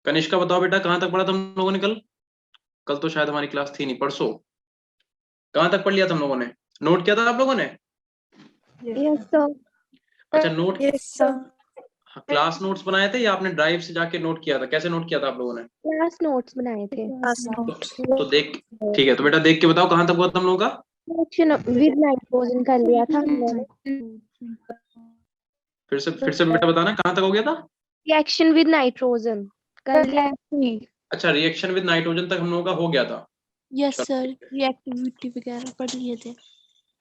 कनिष्का बताओ बेटा, कहाँ तक पढ़ा था हम लोगों ने कल? कल तो शायद हमारी क्लास थी नहीं, परसों। कहाँ तक पढ़ लिया था हम लोगों ने? नोट किया था आप लोगों ने? Yes sir. अच्छा, note. Yes sir. Class notes बनाए थे या आपने ड्राइव से जाके नोट किया था? कैसे नोट किया था आप लोगों ने? क्लास नोट्स बनाए थे। तो देख, ठीक है, तो बेटा देख के बताओ कहाँ तक हुआ था हम लोगों का? रिएक्शन विद नाइट्रोजन कर लिया था हमने। फिर से बेटा बताना कहाँ तक हो गया था? रिएक्शन विद नाइट्रोजन कर लिया थी। अच्छा, रिएक्शन विद नाइट्रोजन तक हम लोगों का हो गया था। यस सर, रिएक्टिविटी वगैरह पढ़ लिए थे।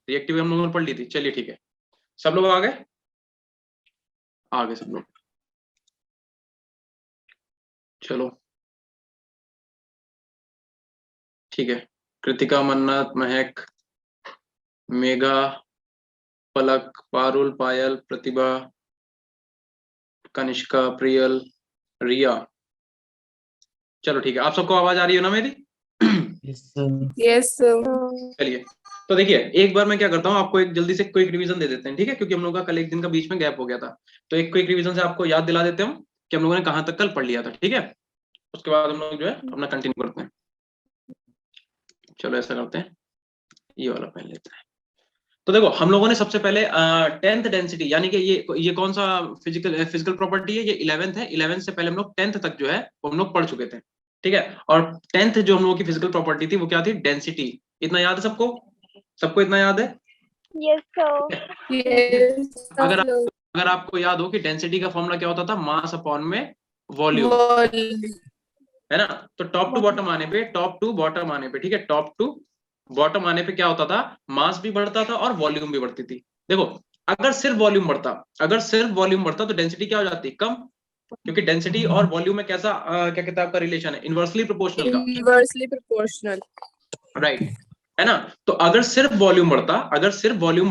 रिएक्टिव हम लोगों ने पढ़ ली थी। चलिए ठीक है, सब लोग आ गए? आ गए सब लोग। चलो ठीक है। कृतिका, मन्नत, महक, मेघा, पलक, पारुल, पायल, प्रतिभा, कनिष्का, प्रियल, रिया। चलो ठीक है, आप सबको आवाज आ रही है ना मेरी? Yes sir. चलिए, तो देखिए एक बार मैं क्या करता हूँ, आपको एक जल्दी से क्विक रिवीजन दे देते हैं, ठीक है? क्योंकि हम लोगों का कल एक दिन का बीच में गैप हो गया था, तो एक क्विक रिवीजन से आपको याद दिला देते हैं कि हम लोगों ने कहाँ तक कल पढ़ लिया था, ठीक है? उसके बाद हम लोग जो है अपना कंटिन्यू करते हैं। चलो ऐसा करते हैं, ये वाला पहन लेते हैं। तो देखो हम लोगों ने सबसे पहले 10th डेंसिटी, यानी कि ये कौन सा फिजिकल प्रॉपर्टी है? ये 11th है। 11th से पहले हम लोग 10th तक जो है वो हम लोग पढ़ चुके थे, ठीक है? और 10th जो हम लोगों की फिजिकल प्रॉपर्टी थी वो क्या थी? डेंसिटी। इतना याद है सबको? सबको इतना याद है? Yes sir. यस अगर आपको याद हो कि डेंसिटी का फॉर्मूला क्या होता था? मास अपॉन में वॉल्यूम, है ना? तो टॉप टू बॉटम आने पे, टॉप टू बॉटम आने पे, ठीक है, टॉप टू बॉटम आने पे क्या होता था? मास भी बढ़ता था और वॉल्यूम भी बढ़ती थी। देखो अगर सिर्फ वॉल्यूम बढ़ता तो डेंसिटी क्या हो जाती? कम। क्योंकि डेंसिटी और वॉल्यूम में कैसा क्या कहते हैं आपका रिलेशन है? इनवर्सली प्रोपोर्शनल का, इनवर्सली प्रोपोर्शनल, राइट, है ना? तो अगर सिर्फ वॉल्यूम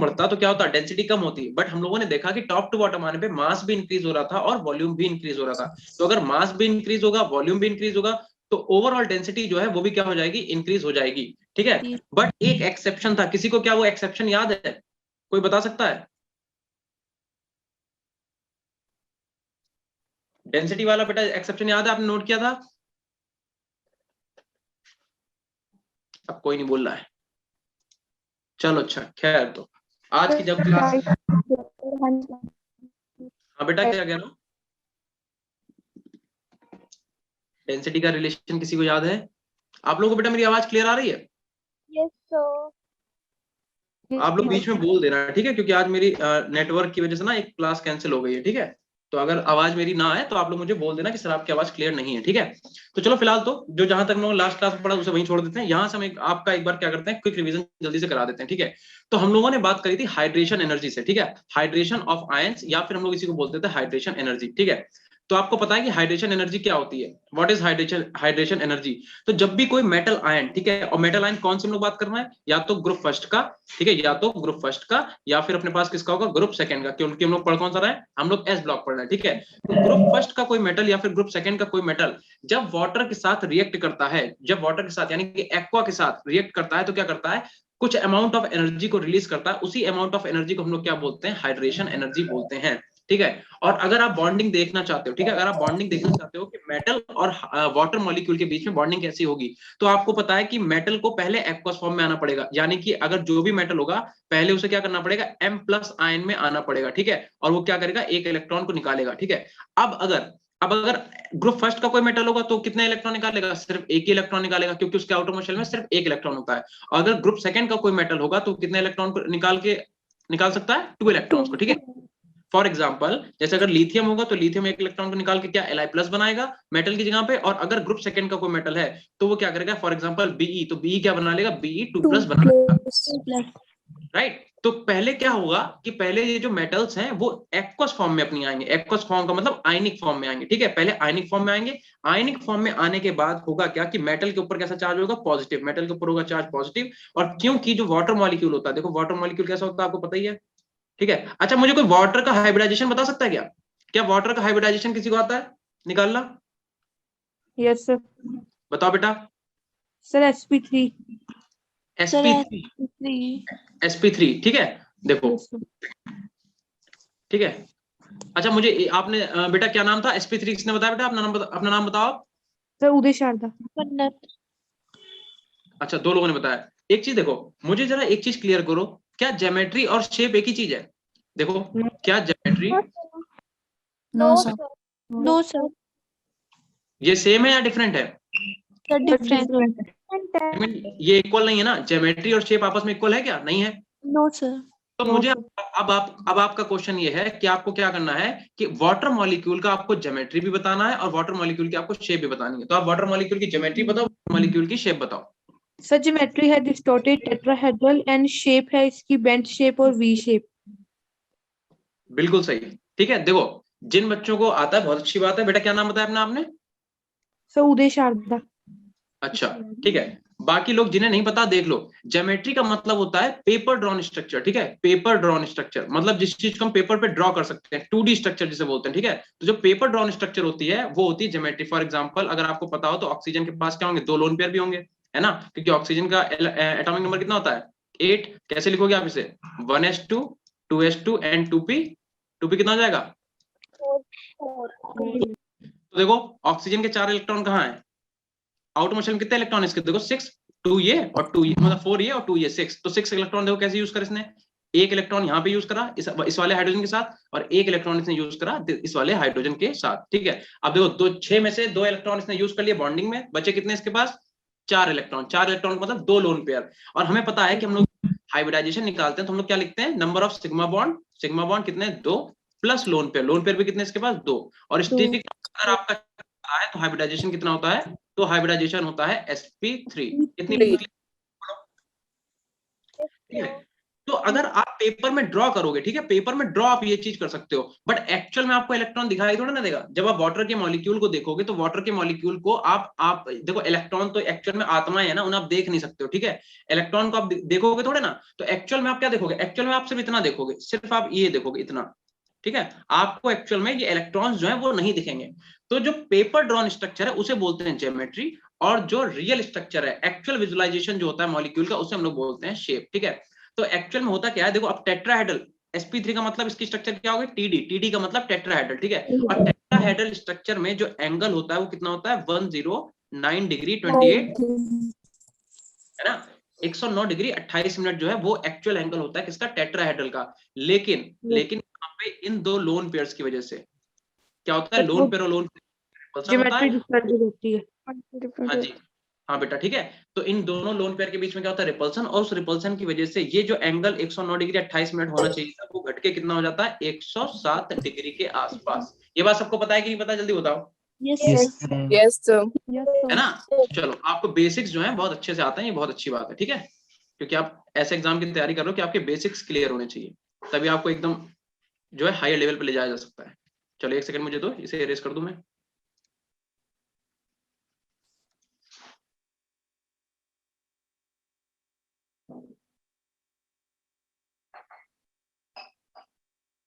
बढ़ता तो क्या होता? डेंसिटी कम होती। बट हम लोगों ने देखा कि टॉप टू बॉटम आने पे मास भी इंक्रीज हो रहा था और वॉल्यूम भी इंक्रीज हो रहा था। तो अगर मास भी इंक्रीज होगा, वॉल्यूम भी इंक्रीज होगा, तो ओवरऑल डेंसिटी जो है वो भी क्या हो जाएगी? इंक्रीज हो जाएगी, ठीक है? बट एक एक्सेप्शन था। किसी को क्या वो एक्सेप्शन याद है? कोई बता सकता है? डेंसिटी वाला बेटा एक्सेप्शन याद है? आपने नोट किया था? अब कोई नहीं बोल रहा है। चलो अच्छा, खैर, तो आज की जब क्लास, हाँ बेटा क्या कह रहा हूँ? डेंसिटी का रिलेशन किसी को याद है? आप लोगों को बेटा मेरी आवाज क्लियर आ रही है? Yes sir. आप लोग बीच में बोल देना, ठीक है? क्योंकि आज मेरी नेटवर्क की वजह से ना एक क्लास कैंसिल हो गई है, ठीक है? तो अगर आवाज मेरी ना आए तो आप लोग मुझे बोल देना कि सर आपकी आवाज क्लियर नहीं है, ठीक है? तो चलो फिलहाल तो जो जहां तक हम लोग लास्ट क्लास में पढ़ा उसे वहीं छोड़ देते हैं। यहाँ से हम आपका एक बार क्या करते हैं, क्विक रिवीजन जल्दी से करा देते हैं, ठीक है? तो हम लोगों ने बात करी थी हाइड्रेशन एनर्जी से, ठीक है? हाइड्रेशन ऑफ आयंस, या फिर हम लोग इसी को बोलते थे हाइड्रेशन एनर्जी, ठीक है? तो आपको पता है कि हाइड्रेशन एनर्जी क्या होती है? What is hydration energy? तो जब भी कोई मेटल आयन, ठीक है, और मेटल आयन कौन से हम लोग बात कर रहे हैं? या तो ग्रुप फर्स्ट का, ठीक है, या तो ग्रुप फर्स्ट का, या फिर अपने पास किसका होगा? ग्रुप सेकंड का। क्योंकि हम लोग पढ़ कौन सा रहे हैं? हम लोग एस ब्लॉक पढ़ रहे हैं, ठीक है? तो ग्रुप फर्स्ट का कोई मेटल या फिर ग्रुप सेकंड का कोई मेटल जब वाटर के साथ रिएक्ट करता है, जब वाटर के साथ यानी कि एक्वा के साथ रिएक्ट करता है, तो क्या करता है? कुछ अमाउंट ऑफ एनर्जी को रिलीज करता है। उसी अमाउंट ऑफ एनर्जी को हम लोग क्या बोलते हैं? हाइड्रेशन एनर्जी बोलते हैं, ठीक है? और अगर आप बॉन्डिंग देखना चाहते हो, ठीक है, अगर आप बॉन्डिंग देखना चाहते हो कि मेटल और वाटर मॉलिक्यूल के बीच में बॉन्डिंग कैसी होगी, तो आपको पता है कि मेटल को पहले एक्वस फॉर्म में आना पड़ेगा। यानी कि अगर जो भी मेटल होगा पहले उसे क्या करना पड़ेगा? M+ आयन में आना पड़ेगा, ठीक है? और वो क्या करेगा? एक इलेक्ट्रॉन को निकालेगा, ठीक है? अब अगर ग्रुप फर्स्ट का कोई मेटल होगा तो कितने इलेक्ट्रॉन निकालेगा? सिर्फ एक ही इलेक्ट्रॉन निकालेगा, क्योंकि उसके आउटर मोस्ट शेल में सिर्फ एक इलेक्ट्रॉन होता है। और अगर ग्रुप सेकंड का कोई मेटल होगा तो कितने इलेक्ट्रॉन को निकाल सकता है? 2 इलेक्ट्रॉन्स को, ठीक है? फॉर एग्जाम्पल, जैसे अगर लिथियम होगा तो लिथियम एक इलेक्ट्रॉन को निकाल के क्या Li+ बनाएगा मेटल की जगह पे। और अगर ग्रुप सेकंड का कोई मेटल है तो वो क्या करेगा? फॉर एग्जाम्पल Be, तो Be क्या बना लेगा? Be2+ बना लेगा, राइट? तो पहले क्या होगा कि पहले ये जो मेटल्स हैं वो एक्वस फॉर्म में अपनी आएंगे। एक्वस फॉर्म का मतलब आयनिक फॉर्म में आएंगे, ठीक है? पहले आयनिक फॉर्म में आएंगे। आयनिक फॉर्म में आने के बाद होगा क्या कि मेटल के ऊपर कैसा चार्ज होगा? पॉजिटिव। मेटल के ऊपर होगा चार्ज पॉजिटिव। और क्योंकि जो वाटर मॉलिक्यूल होता है, देखो वाटर मॉलिक्यूल कैसा होता है आपको पता ही है, ठीक है? अच्छा, मुझे कोई वाटर का हाइब्रिडाइजेशन बता सकता है क्या? क्या वाटर का हाइब्रिडाइजेशन किसी को आता है निकालना? Yes sir. बताओ बेटा। Sir sp3। sp3, ठीक है, देखो, ठीक है। अच्छा मुझे आपने बेटा क्या नाम था? sp3 किसने बताया बेटा? अपना नाम बताओ। सर उदय शारदा। अच्छा, 2 लोगों ने बताया। एक चीज देखो, मुझे जरा एक चीज क्लियर करो, क्या ज्योमेट्री और शेप एक ही चीज है? देखो, क्या geometry no sir. No sir, ये सेम है या डिफरेंट है? डिफरेंट। I mean, ये इक्वल नहीं है ना, ज्योमेट्री और शेप आपस में इक्वल है क्या? नहीं है। नो सर, तो No, मुझे sir. अब आपका क्वेश्चन ये है कि आपको क्या करना है कि वाटर मॉलिक्यूल का आपको ज्योमेट्री भी बताना है और वाटर मॉलिक्यूल की आपको शेप भी बतानी है। तो आप वाटर मॉलिक्यूल की ज्योमेट्री बताओ, मॉलिक्यूल की शेप बताओ। सर ज्योमेट्री है डिस्टॉर्टेड टेट्राहेड्रल एंड शेप है इसकी बेंट शेप और वी शेप। बिल्कुल सही, ठीक है। देखो, जिन बच्चों को आता है बहुत अच्छी बात है। बेटा क्या नाम बताया अपना आपने? सर उदय शारदा। अच्छा, ठीक है। बाकी लोग जिन्हें नहीं पता देख लो, ज्योमेट्री का मतलब होता है पेपर ड्रॉन स्ट्रक्चर, ठीक है। पेपर ड्रॉन स्ट्रक्चर मतलब जिस चीज को हम पेपर पे ड्रॉ कर सकते हैं, 2D स्ट्रक्चर जिसे बोलते हैं, ठीक है। तो जो पेपर ड्रॉन स्ट्रक्चर होती है वो होती है ज्योमेट्री। फॉर एग्जांपल, अगर आपको पता हो तो ऑक्सीजन के पास क्या होंगे? 2 लोन पेयर भी होंगे, है ना, क्योंकि ऑक्सीजन का एटॉमिक नंबर कितना होता है? 8। कैसे लिखोगे आप इसे? 1s2 2s2 एंड 2p कितना हो जाएगा? तो देखो, ऑक्सीजन के 4 इलेक्ट्रॉन कहाँ है? आउट मोशन में कितने इलेक्ट्रॉन इसके? देखो 6, 2 ये और 2 ये, मतलब 4 ये और 2 ये, 6। तो 6 इलेक्ट्रॉन देखो कैसे यूज करा इसने। एक इलेक्ट्रॉन यहाँ पे यूज करा इस वाले हाइड्रोजन के साथ, और एक इलेक्ट्रॉन इसने यूज करा इस वाले हाइड्रोजन के साथ, ठीक है। अब देखो 6 में से 2 इलेक्ट्रॉन इसने यूज कर लिए बॉन्डिंग में, बचे कितने इसके पास? 4 इलेक्ट्रॉन। 4 इलेक्ट्रॉन मतलब 2 लोन पेयर। और हमें पता है कि हम लोग हाइब्रिडाइजेशन निकालते हैं तो हम लोग क्या लिखते हैं? नंबर ऑफ सिग्मा बॉन्ड कितने? 2 प्लस लोन पेयर भी कितने इसके पास? 2। और स्टिरिक अगर आपका है तो हाइब्रिडाइजेशन कितना होता है? तो हाइब्रिडाइजेशन होता है sp3। कितनी ठीक है। तो अगर आप पेपर में ड्रॉ करोगे, ठीक है, पेपर में ड्रॉ आप ये चीज कर सकते हो, बट एक्चुअल में आपको इलेक्ट्रॉन दिखाई थोड़ा ना देगा। जब आप वाटर के मॉलिक्यूल को देखोगे तो वाटर के मॉलिक्यूल को आप देखो, इलेक्ट्रॉन तो एक्चुअल में आत्माएं है ना, उन्हें आप देख नहीं सकते हो, ठीक है। इलेक्ट्रॉन को आप देखोगे थोड़े ना, तो एक्चुअल में आप क्या देखोगे? एक्चुअल में आप सिर्फ इतना देखोगे, सिर्फ आप ये देखोगे इतना, ठीक है। आपको एक्चुअल में ये इलेक्ट्रॉन्स जो है वो नहीं दिखेंगे। तो जो पेपर ड्रॉन स्ट्रक्चर है उसे बोलते हैं ज्योमेट्री, और जो रियल स्ट्रक्चर है, एक्चुअल विजुअलाइजेशन जो होता है मॉलिक्यूल का, उसे हम लोग बोलते हैं शेप, ठीक है। तो एक्चुअल में होता क्या है? देखो, अब टेट्राहेड्रल sp3 का मतलब इसकी स्ट्रक्चर क्या होगी? टीडी का मतलब टेट्राहेड्रल, ठीक है। और टेट्राहेड्रल स्ट्रक्चर में जो एंगल होता है वो कितना होता है? 109 डिग्री 28, है ना। 109 डिग्री 28 मिनट जो है वो एक्चुअल एंगल होता है किसका? टेट्राहेड्रल का। लेकिन यहाँ पे इन 2 लोन पेयर्स की वजह से क्या होता है? लोन पेयर और लोन पेयर होता ज्योमेट्री है। डिस्टॉर्टेड होती है। हाँ जी, हाँ बेटा, ठीक है। तो इन दोनों लोन पेयर के बीच में क्या होता है? रिपल्सन। और उस रिपल्सन की वजह से ये जो एंगल 109 डिग्री 28 मिनट होना चाहिए था वो घट के कितना हो जाता है? 107 डिग्री के आसपास। ये बात सबको पता है कि नहीं पता? जल्दी बताओ, यस सर। है ना। चलो, आपको बेसिक्स जो है बहुत अच्छे से आते हैं, ये बहुत अच्छी बात है, ठीक है। क्योंकि आप ऐसे एग्जाम की तैयारी कर रहे हो कि आपके बेसिक्स क्लियर होने चाहिए, तभी आपको एकदम जो है हायर लेवल पे ले जाया जा सकता है। चलो 1 सेकंड मुझे दो, इसे इरेज कर दूं मैं।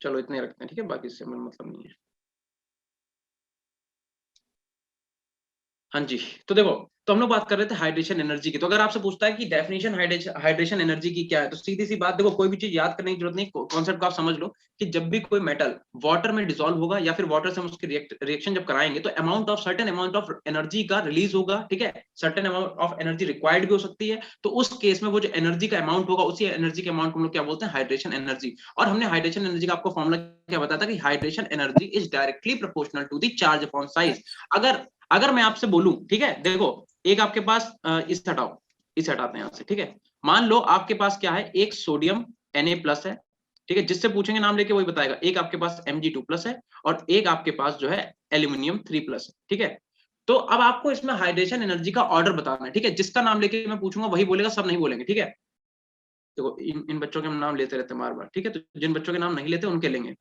चलो इतने रखते हैं, ठीक है, बाकी इससे हमें मतलब नहीं है। हाँ जी, तो देखो, तो हम लोग बात कर रहे थे हाइड्रेशन एनर्जी की। तो अगर आपसे पूछता है कि डेफिनेशन हाइड्रेशन एनर्जी की क्या है, तो सीधी सी बात, देखो, कोई भी चीज याद करने की जरूरत नहीं, कॉन्सेप्ट को आप समझ लो कि जब भी कोई मेटल वाटर में डिसॉल्व होगा या फिर वाटर से हम उसकी रिएक्शन जब कराएंगे तो सर्टेन अमाउंट ऑफ एनर्जी का रिलीज होगा, ठीक है। Certain amount of energy required भी हो सकती है। तो उस केस में वो जो एनर्जी का अमाउंट होगा, उसी एनर्जी के अमाउंट को हम लोग क्या बोलते हैं? Hydration energy. और हमने हाइड्रेशन एनर्जी का आपको फॉर्मूला क्या बताया था कि hydration energy is directly proportional to the charge upon size. अगर मैं आपसे बोलूं, ठीक है, देखो, एक आपके पास इसे हटाते हैं यहां से, ठीक है। मान लो आपके पास क्या है? एक सोडियम Na+ है, ठीक है, जिससे पूछेंगे नाम लेके वही बताएगा। एक आपके पास Mg2+ है और एक आपके पास जो है एल्यूमिनियम 3+ है, ठीक है। तो अब आपको इसमें हाइड्रेशन एनर्जी का ऑर्डर बताना है, ठीक है। जिसका नाम लेके मैं पूछूंगा वही बोलेगा, सब नहीं बोलेंगे, ठीक है। देखो, इन बच्चों के हम नाम लेते रहते हैं बार बार, ठीक है। तो जिन बच्चों के नाम नहीं लेते उनके लेंगे।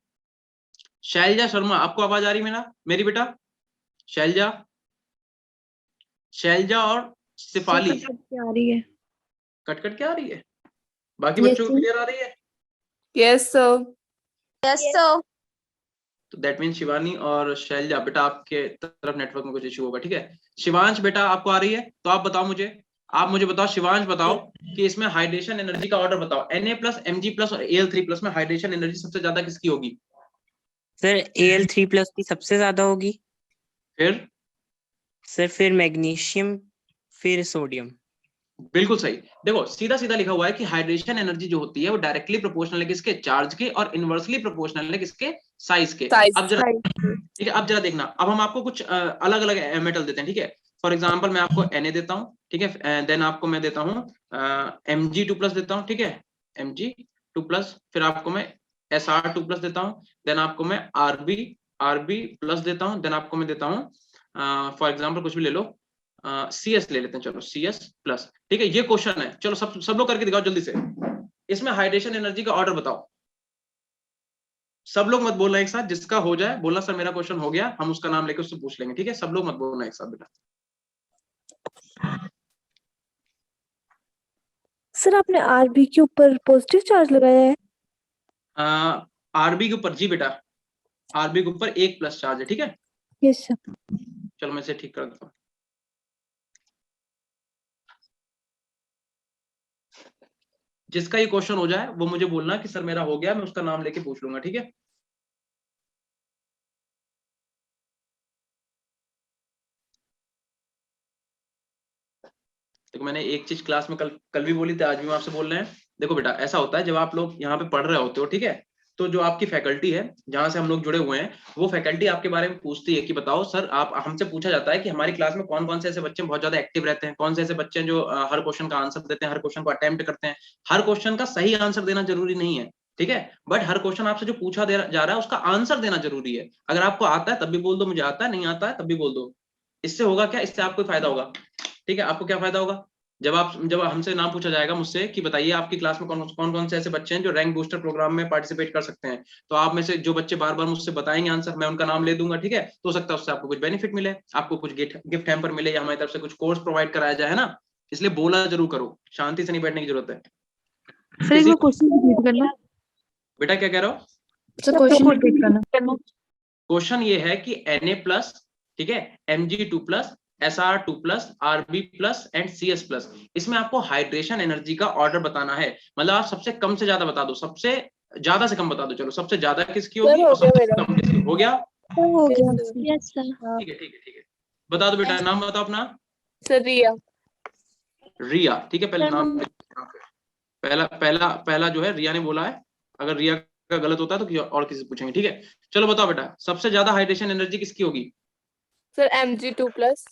शैलजा शर्मा, आपको आवाज आ रही मेरी बेटा? शैलजा और सिफाली आ रही है। कट के आ रही है? बाकी बच्चों को क्लियर आ रही है? Yes sir. तो दैट मीन शिवानी और शैलजा, बेटा आपके तरफ नेटवर्क में कुछ इशू होगा, ठीक है। शिवांश बेटा, आपको आ रही है? तो आप बताओ मुझे, बताओ शिवांश, बताओ कि इसमें हाइड्रेशन एनर्जी का ऑर्डर बताओ। Na+, Mg+ और Al3+ में हाइड्रेशन एनर्जी सबसे ज्यादा किसकी होगी? सर Al3+ की सबसे ज्यादा होगी। फिर सर फिर मैग्नीशियम फिर सोडियम। बिल्कुल सही। देखो सीधा सीधा लिखा हुआ है कि हाइड्रेशन एनर्जी जो होती है वो डायरेक्टली प्रोपोर्शनल है किसके, चार्ज के, और इनवर्सली प्रोपोर्शनल है किसके, साइज के। अब जरा ठीक है, अब जरा देखना, अब हम आपको कुछ अलग अलग मेटल देते हैं, ठीक है। फॉर एग्जांपल मैं आपको Na देता हूँ, ठीक है, देन आपको मैं देता हूँ Mg2+ देता हूँ, ठीक है, Mg2+, फिर आपको मैं Sr2+ देता हूँ, देन आपको मैं Rb+ देता हूँ, देन आपको मैं देता हूँ फॉर एग्जांपल कुछ भी ले लो, CS ले लेते हैं, चलो CS+, ठीक है। ये क्वेश्चन है, चलो सब लोग करके दिखाओ जल्दी से। इसमें हाइड्रेशन एनर्जी का ऑर्डर बताओ, सब लोग मत बोलना एक साथ, जिसका हो जाए बोलना सर मेरा क्वेश्चन हो गया, हम उसका नाम लेके उससे पूछ लेंगे, ठीक है। सब लोग मत बोलना एक साथ बेटा। सर आपने आरबी के ऊपर पॉजिटिव चार्ज लगाया है? आरबी के ऊपर, जी बेटा, आरबी के ऊपर 1+ चार्ज है, ठीक है। Yes sir. चलो मैं इसे ठीक कर देता हूँ। जिसका ये क्वेश्चन हो जाए वो मुझे बोलना कि सर मेरा हो गया, मैं उसका नाम लेके पूछ लूंगा, ठीक है। देखो मैंने एक चीज क्लास में कल भी बोली थी, आज भी मैं आपसे बोल रहे हैं। देखो बेटा ऐसा होता है, जब आप लोग यहाँ पे पढ़ रहे होते हो, ठीक है, तो जो आपकी फैकल्टी है जहां से हम लोग जुड़े हुए हैं, वो फैकल्टी आपके बारे में पूछती है कि बताओ सर, आप हमसे पूछा जाता है कि हमारी क्लास में कौन कौन से ऐसे बच्चे बहुत ज्यादा एक्टिव रहते हैं, कौन से ऐसे बच्चे हैं जो हर क्वेश्चन का आंसर देते हैं, हर क्वेश्चन को अटेम्प्ट करते हैं। हर क्वेश्चन का सही आंसर देना जरूरी नहीं है, ठीक है, बट हर क्वेश्चन आपसे जो पूछा जा रहा है उसका आंसर देना जरूरी है। अगर आपको आता है तब भी बोल दो मुझे आता है, नहीं आता है तब भी बोल दो। इससे होगा क्या, इससे आपको फायदा होगा, ठीक है। आपको क्या फायदा होगा, जब हमसे नाम पूछा जाएगा मुझसे कि बताइए आपकी क्लास में कौन कौन से ऐसे बच्चे हैं जो रैंक बूस्टर प्रोग्राम में पार्टिसिपेट कर सकते हैं, तो आप में से जो बच्चे बार बार मुझसे बताएंगे आंसर, मैं उनका नाम ले दूंगा, ठीक है। तो हो सकता है उससे आपको कुछ बेनिफिट मिले, आपको कुछ गिफ्ट हैम्पर मिले, या हमारी तरफ से कुछ कोर्स प्रोवाइड कराया जाए, है ना। इसलिए बोला जरूर करो, शांति से नहीं बैठने की जरूरत है। सर एक बार क्वेश्चन रिपीट करना। बेटा क्या कह रहे हो? सर क्वेश्चन रिपीट करना। क्वेश्चन ये है कि Na+, ठीक है, Mg2+, Sr2+, Rb+ and CS+, इसमें आपको हाइड्रेशन एनर्जी का ऑर्डर बताना है। मतलब आप सबसे कम से ज्यादा बता दो, सबसे ज्यादा से कम बता दो। चलो सबसे ज्यादा किसकी होगी और सबसे कम किसकी, हो गया? हो गया। Yes sir. ठीक है ठीक है ठीक है, बता दो बेटा, नाम बताओ अपना। सर रिया। रिया, ठीक है, पहले नाम पहला पहला पहला जो है रिया ने बोला है। अगर रिया का गलत होता है तो और किसी से पूछेंगे, ठीक है। चलो बताओ बेटा, सबसे ज्यादा हाइड्रेशन एनर्जी किसकी होगी? Sir Mg2+।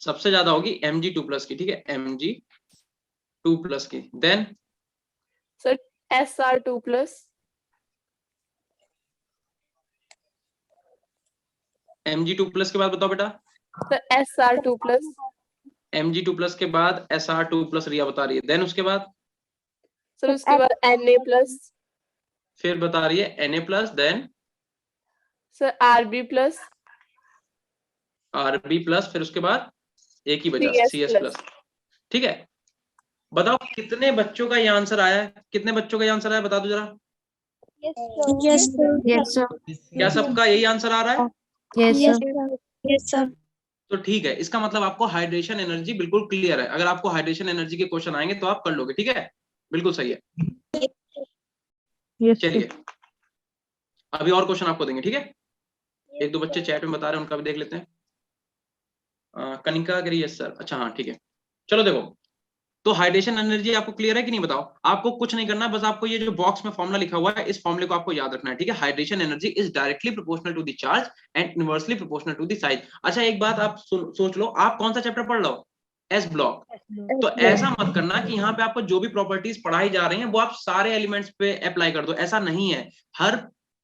सबसे ज्यादा होगी Mg2+ की, ठीक है, Mg2+ की। Then sir Sr2+। Mg2+ के बाद बताओ बेटा। Sir Sr2+। Mg2+ के बाद Sr2+, रिया बता रही है। देन उसके बाद सर उसके बाद Na+। फिर बता रही है Na+, then sir Rb+। Rb+, फिर उसके बाद एक ही बचा CS+, ठीक है। बताओ कितने बच्चों का ये आंसर आया है, कितने बच्चों का ये आंसर आया, बता दो जरा। Yes sir. Yes sir. क्या सबका यही आंसर आ रहा है? Yes sir. Yes sir. तो ठीक है, इसका मतलब आपको हाइड्रेशन एनर्जी बिल्कुल क्लियर है। अगर आपको हाइड्रेशन एनर्जी के क्वेश्चन आएंगे तो आप कर लोगे, ठीक है, बिल्कुल सही है। चलिए अभी और क्वेश्चन आपको देंगे, ठीक है। एक दो बच्चे चैट में बता रहे हैं, उनका भी देख लेते हैं। कनिका करिए सर, अच्छा हाँ ठीक है। चलो देखो, तो हाइड्रेशन एनर्जी आपको क्लियर है कि नहीं, बताओ। आपको कुछ नहीं करना, बस आपको ये जो बॉक्स में फॉर्मूला लिखा हुआ है, इस फॉर्मूले को आपको याद रखना है, ठीक है। Hydration energy is directly proportional to the charge and inversely proportional to the size. अच्छा एक बात आप सोच लो, आप कौन सा चैप्टर पढ़ रहे हो? S block. तो ऐसा मत करना कि यहाँ पे आपको जो भी प्रॉपर्टीज पढ़ाई जा रही हैं वो आप सारे एलिमेंट्स पे अप्लाई कर दो, ऐसा नहीं है। हर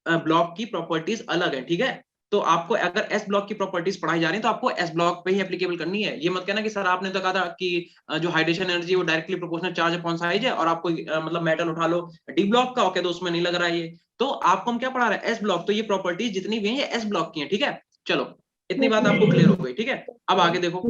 ब्लॉक की प्रॉपर्टीज अलग है, ठीक है। तो आपको अगर एस ब्लॉक की प्रॉपर्टीज पढ़ाई जा रही है तो आपको एस ब्लॉक पे ही एप्लीकेबल करनी है। ये मत कहना कि सर आपने तो कहा था कि जो हाइड्रेशन एनर्जी वो directly proportional charge upon size है, और आपको मतलब मेटल उठा लो डी ब्लॉक का, ओके, तो उसमें नहीं लग रहा है ये। तो आपको हम क्या पढ़ा रहे हैं? S block. तो ये प्रॉपर्टीज जितनी भी हैं ये एस ब्लॉक की हैं, ठीक है। चलो इतनी बात आपको क्लियर हो गई, ठीक है। अब आगे देखो,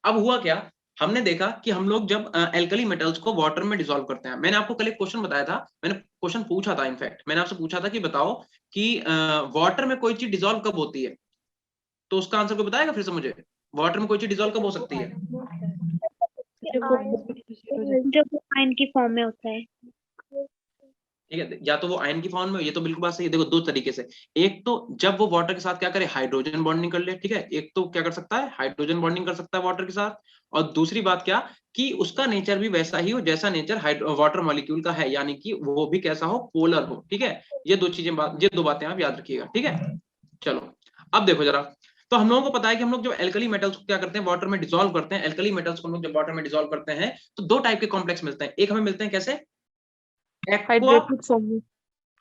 अब हुआ क्या, हमने देखा कि हम लोग जब एल्कली मेटल्स को वाटर में डिसॉल्व करते हैं, मैंने आपको कल एक क्वेश्चन बताया था, मैंने क्वेश्चन पूछा था, इनफैक्ट मैंने आपसे पूछा था कि बताओ कि वाटर में कोई चीज डिसॉल्व कब होती है, तो उसका आंसर कोई बताएगा फिर से मुझे? वाटर में कोई चीज डिसॉल्व कब हो सकती है? जब आयन की फॉर्म में होता है। ठीक है, या तो वो आयन की फॉर्म में, ये तो बिल्कुल बात सही है। देखो दो तरीके से, एक तो जब वो वाटर के साथ क्या करे, हाइड्रोजन बॉन्डिंग कर ले, ठीक है, एक तो क्या कर सकता है, हाइड्रोजन बॉन्डिंग कर सकता है वाटर के साथ, और दूसरी बात क्या कि उसका नेचर भी वैसा ही हो जैसा नेचर वाटर मॉलिक्यूल का है, यानी कि वो भी कैसा हो, पोलर हो, ठीक है। ये दो बातें आप याद रखिएगा, ठीक है। चलो अब देखो जरा, तो हम लोगों को पता है कि हम लोग जब एल्कली मेटल्स को क्या करते हैं, वाटर में डिसॉल्व करते हैं, एल्कली मेटल्स को हम लोग जब वाटर में डिसॉल्व करते हैं तो दो टाइप के कॉम्प्लेक्स मिलते हैं। एक हमें मिलते हैं कैसे, एक्वा हाइड्रेटेड फॉर्म में।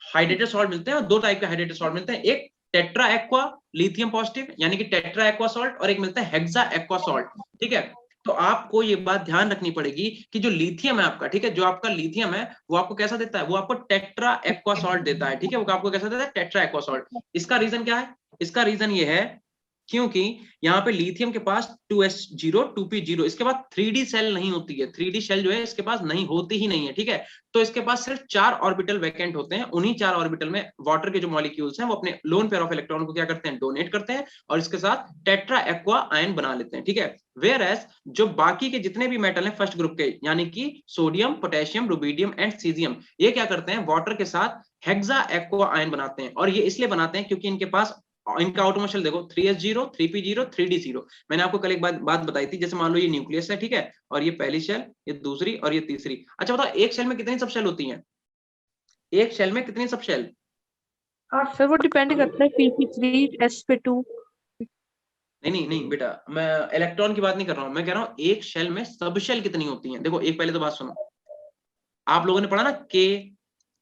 हाइड्रेटेड सॉल्ट मिलते हैं, और दो टाइप के हाइड्रेटेड सॉल्ट मिलते हैं, एक टेट्रा एक्वा लिथियम पॉजिटिव यानी कि टेट्रा एक्वा सॉल्ट, और एक मिलता है हेक्सा एक्वा सॉल्ट, ठीक है। तो आपको ये बात ध्यान रखनी पड़ेगी कि जो लिथियम है आपका, ठीक है, जो आपका लिथियम है वो आपको कैसा देता है, वो आपको टेट्रा एक्वा सॉल्ट देता है, ठीक है, वो आपको कैसा देता है, टेट्रा एक्वा सॉल्ट। इसका रीजन क्या है, इसका रीजन ये है क्योंकि यहाँ पे लिथियम के पास 2s0 2p0, इसके बाद 3d सेल नहीं होती है, 3d सेल जो है इसके पास नहीं होती ही नहीं है, ठीक है। तो इसके पास सिर्फ 4 ऑर्बिटल वैकेंट होते हैं, उन्हीं 4 ऑर्बिटल में वाटर के जो मॉलिक्यूल्स हैं वो अपने लोन पेयर ऑफ इलेक्ट्रॉन को क्या करते हैं, डोनेट करते हैं, और इसके साथ टेट्रा एक्वा आयन बना लेते हैं, ठीक है। वेयर एज जो बाकी के जितने भी मेटल हैं फर्स्ट ग्रुप के, यानी कि sodium, potassium, rubidium and caesium, ये क्या करते हैं, वाटर के साथ हेक्सा एक्वा आयन बनाते हैं, और ये इसलिए बनाते हैं क्योंकि इनके पास, इनका आउटरमोस्ट शेल देखो 3s0 3p0 3d0। मैंने आपको कल एक बात बताई थी, जैसे मान लो ये न्यूक्लियस है, ठीक है, और ये पहली शेल, ये दूसरी और ये तीसरी। अच्छा बताओ एक शेल में कितनी सब शेल होती हैं, एक शेल में कितनी सब शेल? सर वो डिपेंड करता है pp3 sp2। नहीं बेटा, मैं इलेक्ट्रॉन की बात नहीं कर रहा हूं, मैं कह रहा हूं एक शेल में सब शेल कितनी होती हैं। देखो एक पहले तो बात सुनो, आप लोगों ने पढ़ा ना के,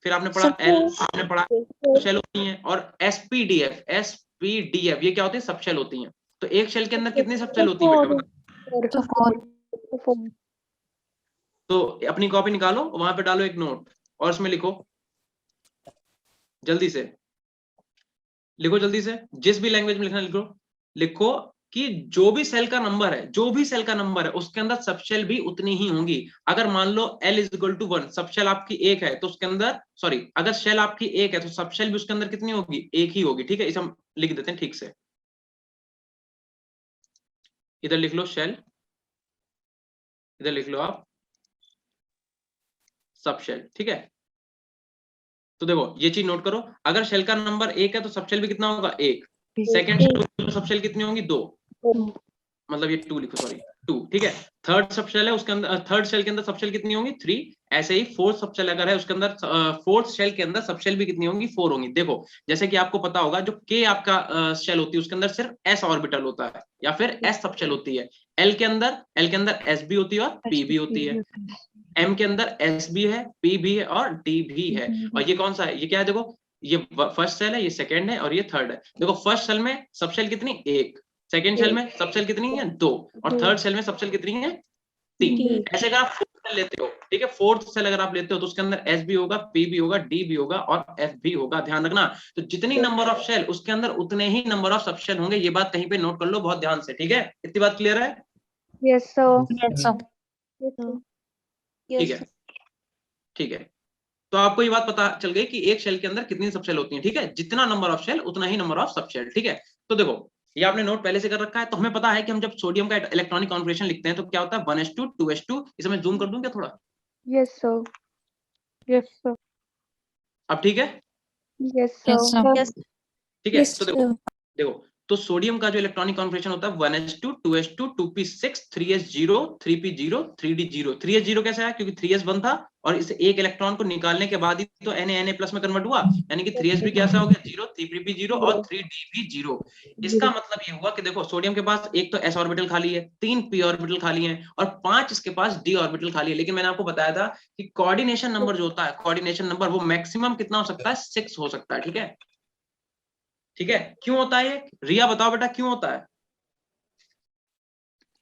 फिर आपने पढ़ा एल, आपने पढ़ा शेल होती हैं, और एसपीडीएफ ये क्या होती है, सब शेल होती हैं। तो एक शेल के अंदर कितनी सब शेल होती है बेटा बताओ? तो अपनी कॉपी निकालो, वहां पे डालो एक नोट, और उसमें लिखो, जल्दी से लिखो, जल्दी से, जिस भी लैंग्वेज में लिखना लिखो, लिखो कि जो भी सेल का नंबर है, जो भी सेल का नंबर है उसके अंदर सब शेल भी उतनी ही होंगी। अगर मान लो L = 1, सब शेल आपकी एक है तो उसके अंदर, सॉरी, अगर शेल आपकी एक है तो सब शेल भी उसके अंदर कितनी होगी, एक ही होगी, ठीक है। इसे हम लिख देते हैं ठीक से, इधर लिख लो शेल, इधर लिख लो आप सब शेल, ठीक है। तो देखो ये चीज नोट करो, अगर शेल का नंबर एक है तो सब शेल भी कितना होगा, एक। सेकंड सब शेल कितनी होंगी, 2, मतलब ये 2 लिखो, सॉरी 2, ठीक है। थर्ड सब शेल है उसके अंदर, थर्ड शेल के अंदर सब शेल कितनी होंगी, 3। ऐसे ही फोर्थ सब शेल अगर है उसके अंदर, फोर्थ शेल के अंदर सब शेल भी कितनी होंगी, 4 होंगी। देखो जैसे कि आपको पता होगा जो के आपका शेल होती है उसके अंदर सिर्फ s ऑर्बिटल होता है, या फिर s सब शेल होती है। L के अंदर s भी होती है और p भी होती है। M के अंदर s भी है, p भी है और d भी है। और ये कौन सा है, ये क्या है, देखो ये फर्स्ट सेल है, ये सेकंड है और ये थर्ड है। देखो फर्स्ट सेल में सब शेल कितनी, 1, सेकंड शेल में सब शेल कितनी है, 2, और थर्ड शेल में सब शेल कितनी है, 3। ऐसे अगर आप फोर्थ सेल लेते हो, ठीक है, फोर्थ सेल अगर आप लेते हो तो उसके अंदर S भी होगा, P भी होगा, D भी होगा और F भी होगा, ध्यान रखना। तो जितनी नंबर ऑफ शेल उसके अंदर उतने ही नंबर ऑफ सब शेल होंगे, ये बात कहीं पे नोट कर लो बहुत ध्यान से, ठीक है। इतनी बात क्लियर है? Yes, sir. ठीक है, ठीक है। तो आपको ये बात पता चल गई कि एक शेल के अंदर कितनी सब शेल होती हैं, ठीक है। जितना नंबर ऑफ शेल उतना ही नंबर ऑफ सब शेल, ठीक है। तो देखो ये आपने नोट पहले से कर रखा है, तो हमें पता है कि हम जब सोडियम का इलेक्ट्रॉनिक कॉन्फ़िगरेशन लिखते हैं तो क्या होता है, 1s2 2s2। इसे मैं जूम कर दूं क्या थोड़ा? Yes, sir. Yes sir. अब ठीक है, Yes, sir. ठीक है। तो देखो तो सोडियम का जो इलेक्ट्रॉनिक कॉन्फ़िगरेशन होता है 1s2 2s2 2p6 3s0 3p0 3d0। 3s0 कैसे आया, क्योंकि 3s 1 था और इसे एक इलेक्ट्रॉन को निकालने के बाद ही तो Na+ में कन्वर्ट हुआ, यानी कि 3s भी कैसा हो गया, 0, 3p 0 और 3d भी 0। इसका मतलब ये हुआ कि देखो सोडियम के पास एक तो s ऑर्बिटल खाली है, 3 p ऑर्बिटल खाली है और 5 इसके पास d ऑर्बिटल खाली है। लेकिन मैंने आपको बताया था कि कोऑर्डिनेशन नंबर जो होता है, कोऑर्डिनेशन नंबर वो मैक्सिमम कितना हो सकता है, 6 हो सकता है, ठीक है। ठीक है, क्यों होता है ये, रिया बताओ बेटा क्यों होता है?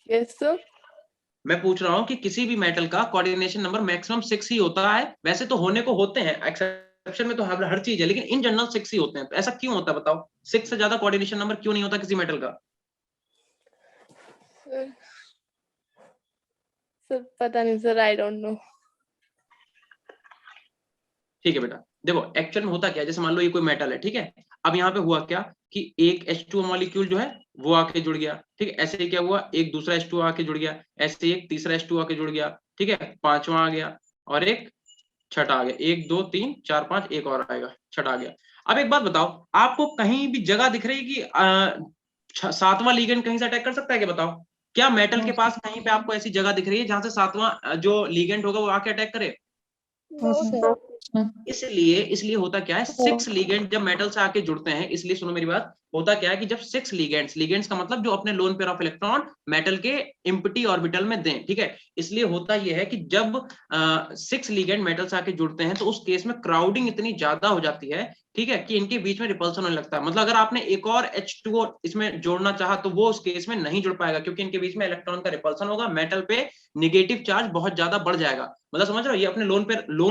Yes sir. मैं पूछ रहा हूं कि किसी भी मेटल का कोऑर्डिनेशन नंबर मैक्सिमम 6 ही होता है। वैसे तो होने को होते हैं, एक्सेप्शन में तो हर चीज है, लेकिन इन जनरल 6 ही होते हैं। तो ऐसा क्यों होता है बताओ, 6 से ज्यादा कोऑर्डिनेशन नंबर क्यों नहीं होता किसी मेटल का? सर पता नहीं सर, आई डोंट नो। ठीक है बेटा, देखो एक्चुअल में होता क्या है, जैसे मान लो ये कोई मेटल है, ठीक है। अब यहाँ पे हुआ क्या कि एक H2O मॉलिक्यूल जो है वो आके जुड़ गया, ठीक है। ऐसे ही क्या हुआ, एक दूसरा H2O आके जुड़ गया, ऐसे ही एक तीसरा H2O आके जुड़ गया, ठीक है, 5वां आ गया और एक छठा आ गया, 1 2 3 4 5, एक और आएगा, छठा आ गया। अब एक बात बताओ, आपको कहीं भी जगह दिख रही है कि सातवां लिगेंड कहीं से अटैक कर सकता है क्या? बताओ, क्या मेटल के पास कहीं पे आपको ऐसी जगह दिख रही है जहां से सातवां जो लिगेंड होगा वो आके अटैक करे? No, sir. इसलिए होता क्या है, 6 लिगेंड जब मेटल से आके जुड़ते हैं, इसलिए सुनो मेरी बात, होता क्या है कि जब 6 लिगेंड्स का मतलब जो अपने lone pair of electron metal के एम्प्टी ऑर्बिटल में दें, ठीक है, इसलिए होता यह है कि जब 6 लिगेंड मेटल से आके जुड़ते हैं तो उस केस में क्राउडिंग इतनी ज्यादा हो जाती है, ठीक है, कि इनके बीच में रिपल्सन होने लगता है। मतलब अगर आपने एक और H2O इसमें जोड़ना चाहा तो वो उस केस में नहीं जुड़ पाएगा, क्योंकि इनके बीच में इलेक्ट्रॉन का रिपल्सन होगा, मेटल पे नेगेटिव चार्ज बहुत ज्यादा बढ़ जाएगा। मतलब समझ रहे हो, ये अपने लोन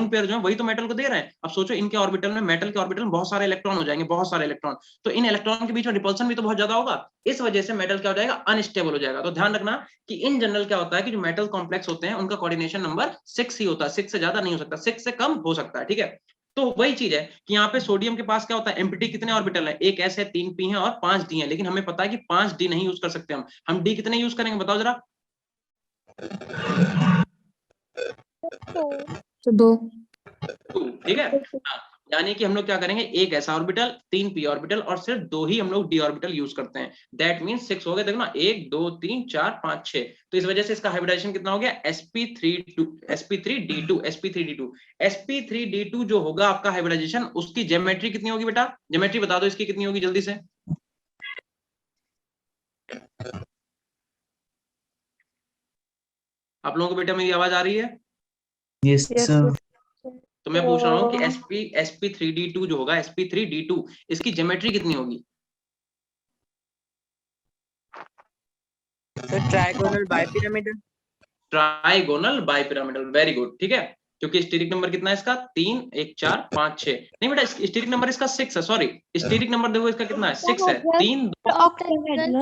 पेयर जो है वही तो मेटल को दे रहे हैं। अब सोचो इनके ऑर्बिटल में, मेटल के ऑर्बिटल में बहुत सारे इलेक्ट्रॉन हो जाएंगे, बहुत सारे इलेक्ट्रॉन, तो इन इलेक्ट्रॉन के बीच में रिपल्सन भी तो बहुत ज्यादा होगा। इस वजह से मेटल क्या हो जाएगा, अनस्टेबल हो जाएगा। तो ध्यान रखना कि इन जनरल क्या होता है कि जो मेटल कॉम्प्लेक्स होते हैं उनका कोऑर्डिनेशन नंबर 6 ही होता है, 6 से ज्यादा नहीं हो सकता, 6 से कम हो सकता है, ठीक है। तो वही चीज है कि यहाँ पे सोडियम के पास क्या होता है, एम्प्टी कितने ऑर्बिटल है, एक एस है, 3 पी है और 5 डी है, लेकिन हमें पता है कि 5 डी नहीं यूज कर सकते हम डी कितने यूज करेंगे बताओ जरा? तो 2। ठीक है, हाँ, यानी कि हम लोग क्या करेंगे, एक ऐसा ऑर्बिटल, 3 पी ऑर्बिटल और सिर्फ 2 ही हम लोग डी ऑर्बिटल यूज करते हैं। दैट मींस 6 हो गए, देखो ना, 1 2 3 4 5 6। तो इस वजह से इसका हाइब्रिडाइजेशन कितना हो गया, sp3d2 जो होगा आपका हाइब्रिडाइजेशन, उसकी ज्योमेट्री कितनी होगी बेटा? ज्योमेट्री बता दो इसकी कितनी होगी जल्दी से। आप लोगों को बेटा मेरी आवाज आ रही है? Yes sir. तो मैं पूछ रहा हूँ कि sp3d2 जो होगा, sp3d2 इसकी ज्योमेट्री कितनी होगी? तो ट्राइगोनल बाइपिरामिडल, वेरी गुड, ठीक है, क्योंकि स्टेरिक नंबर कितना है इसका, 3 1 4 5 6, नहीं बेटा स्टेरिक नंबर इसका 6 है, सॉरी स्टेरिक नंबर देखो इसका कितना है, 6 है, 3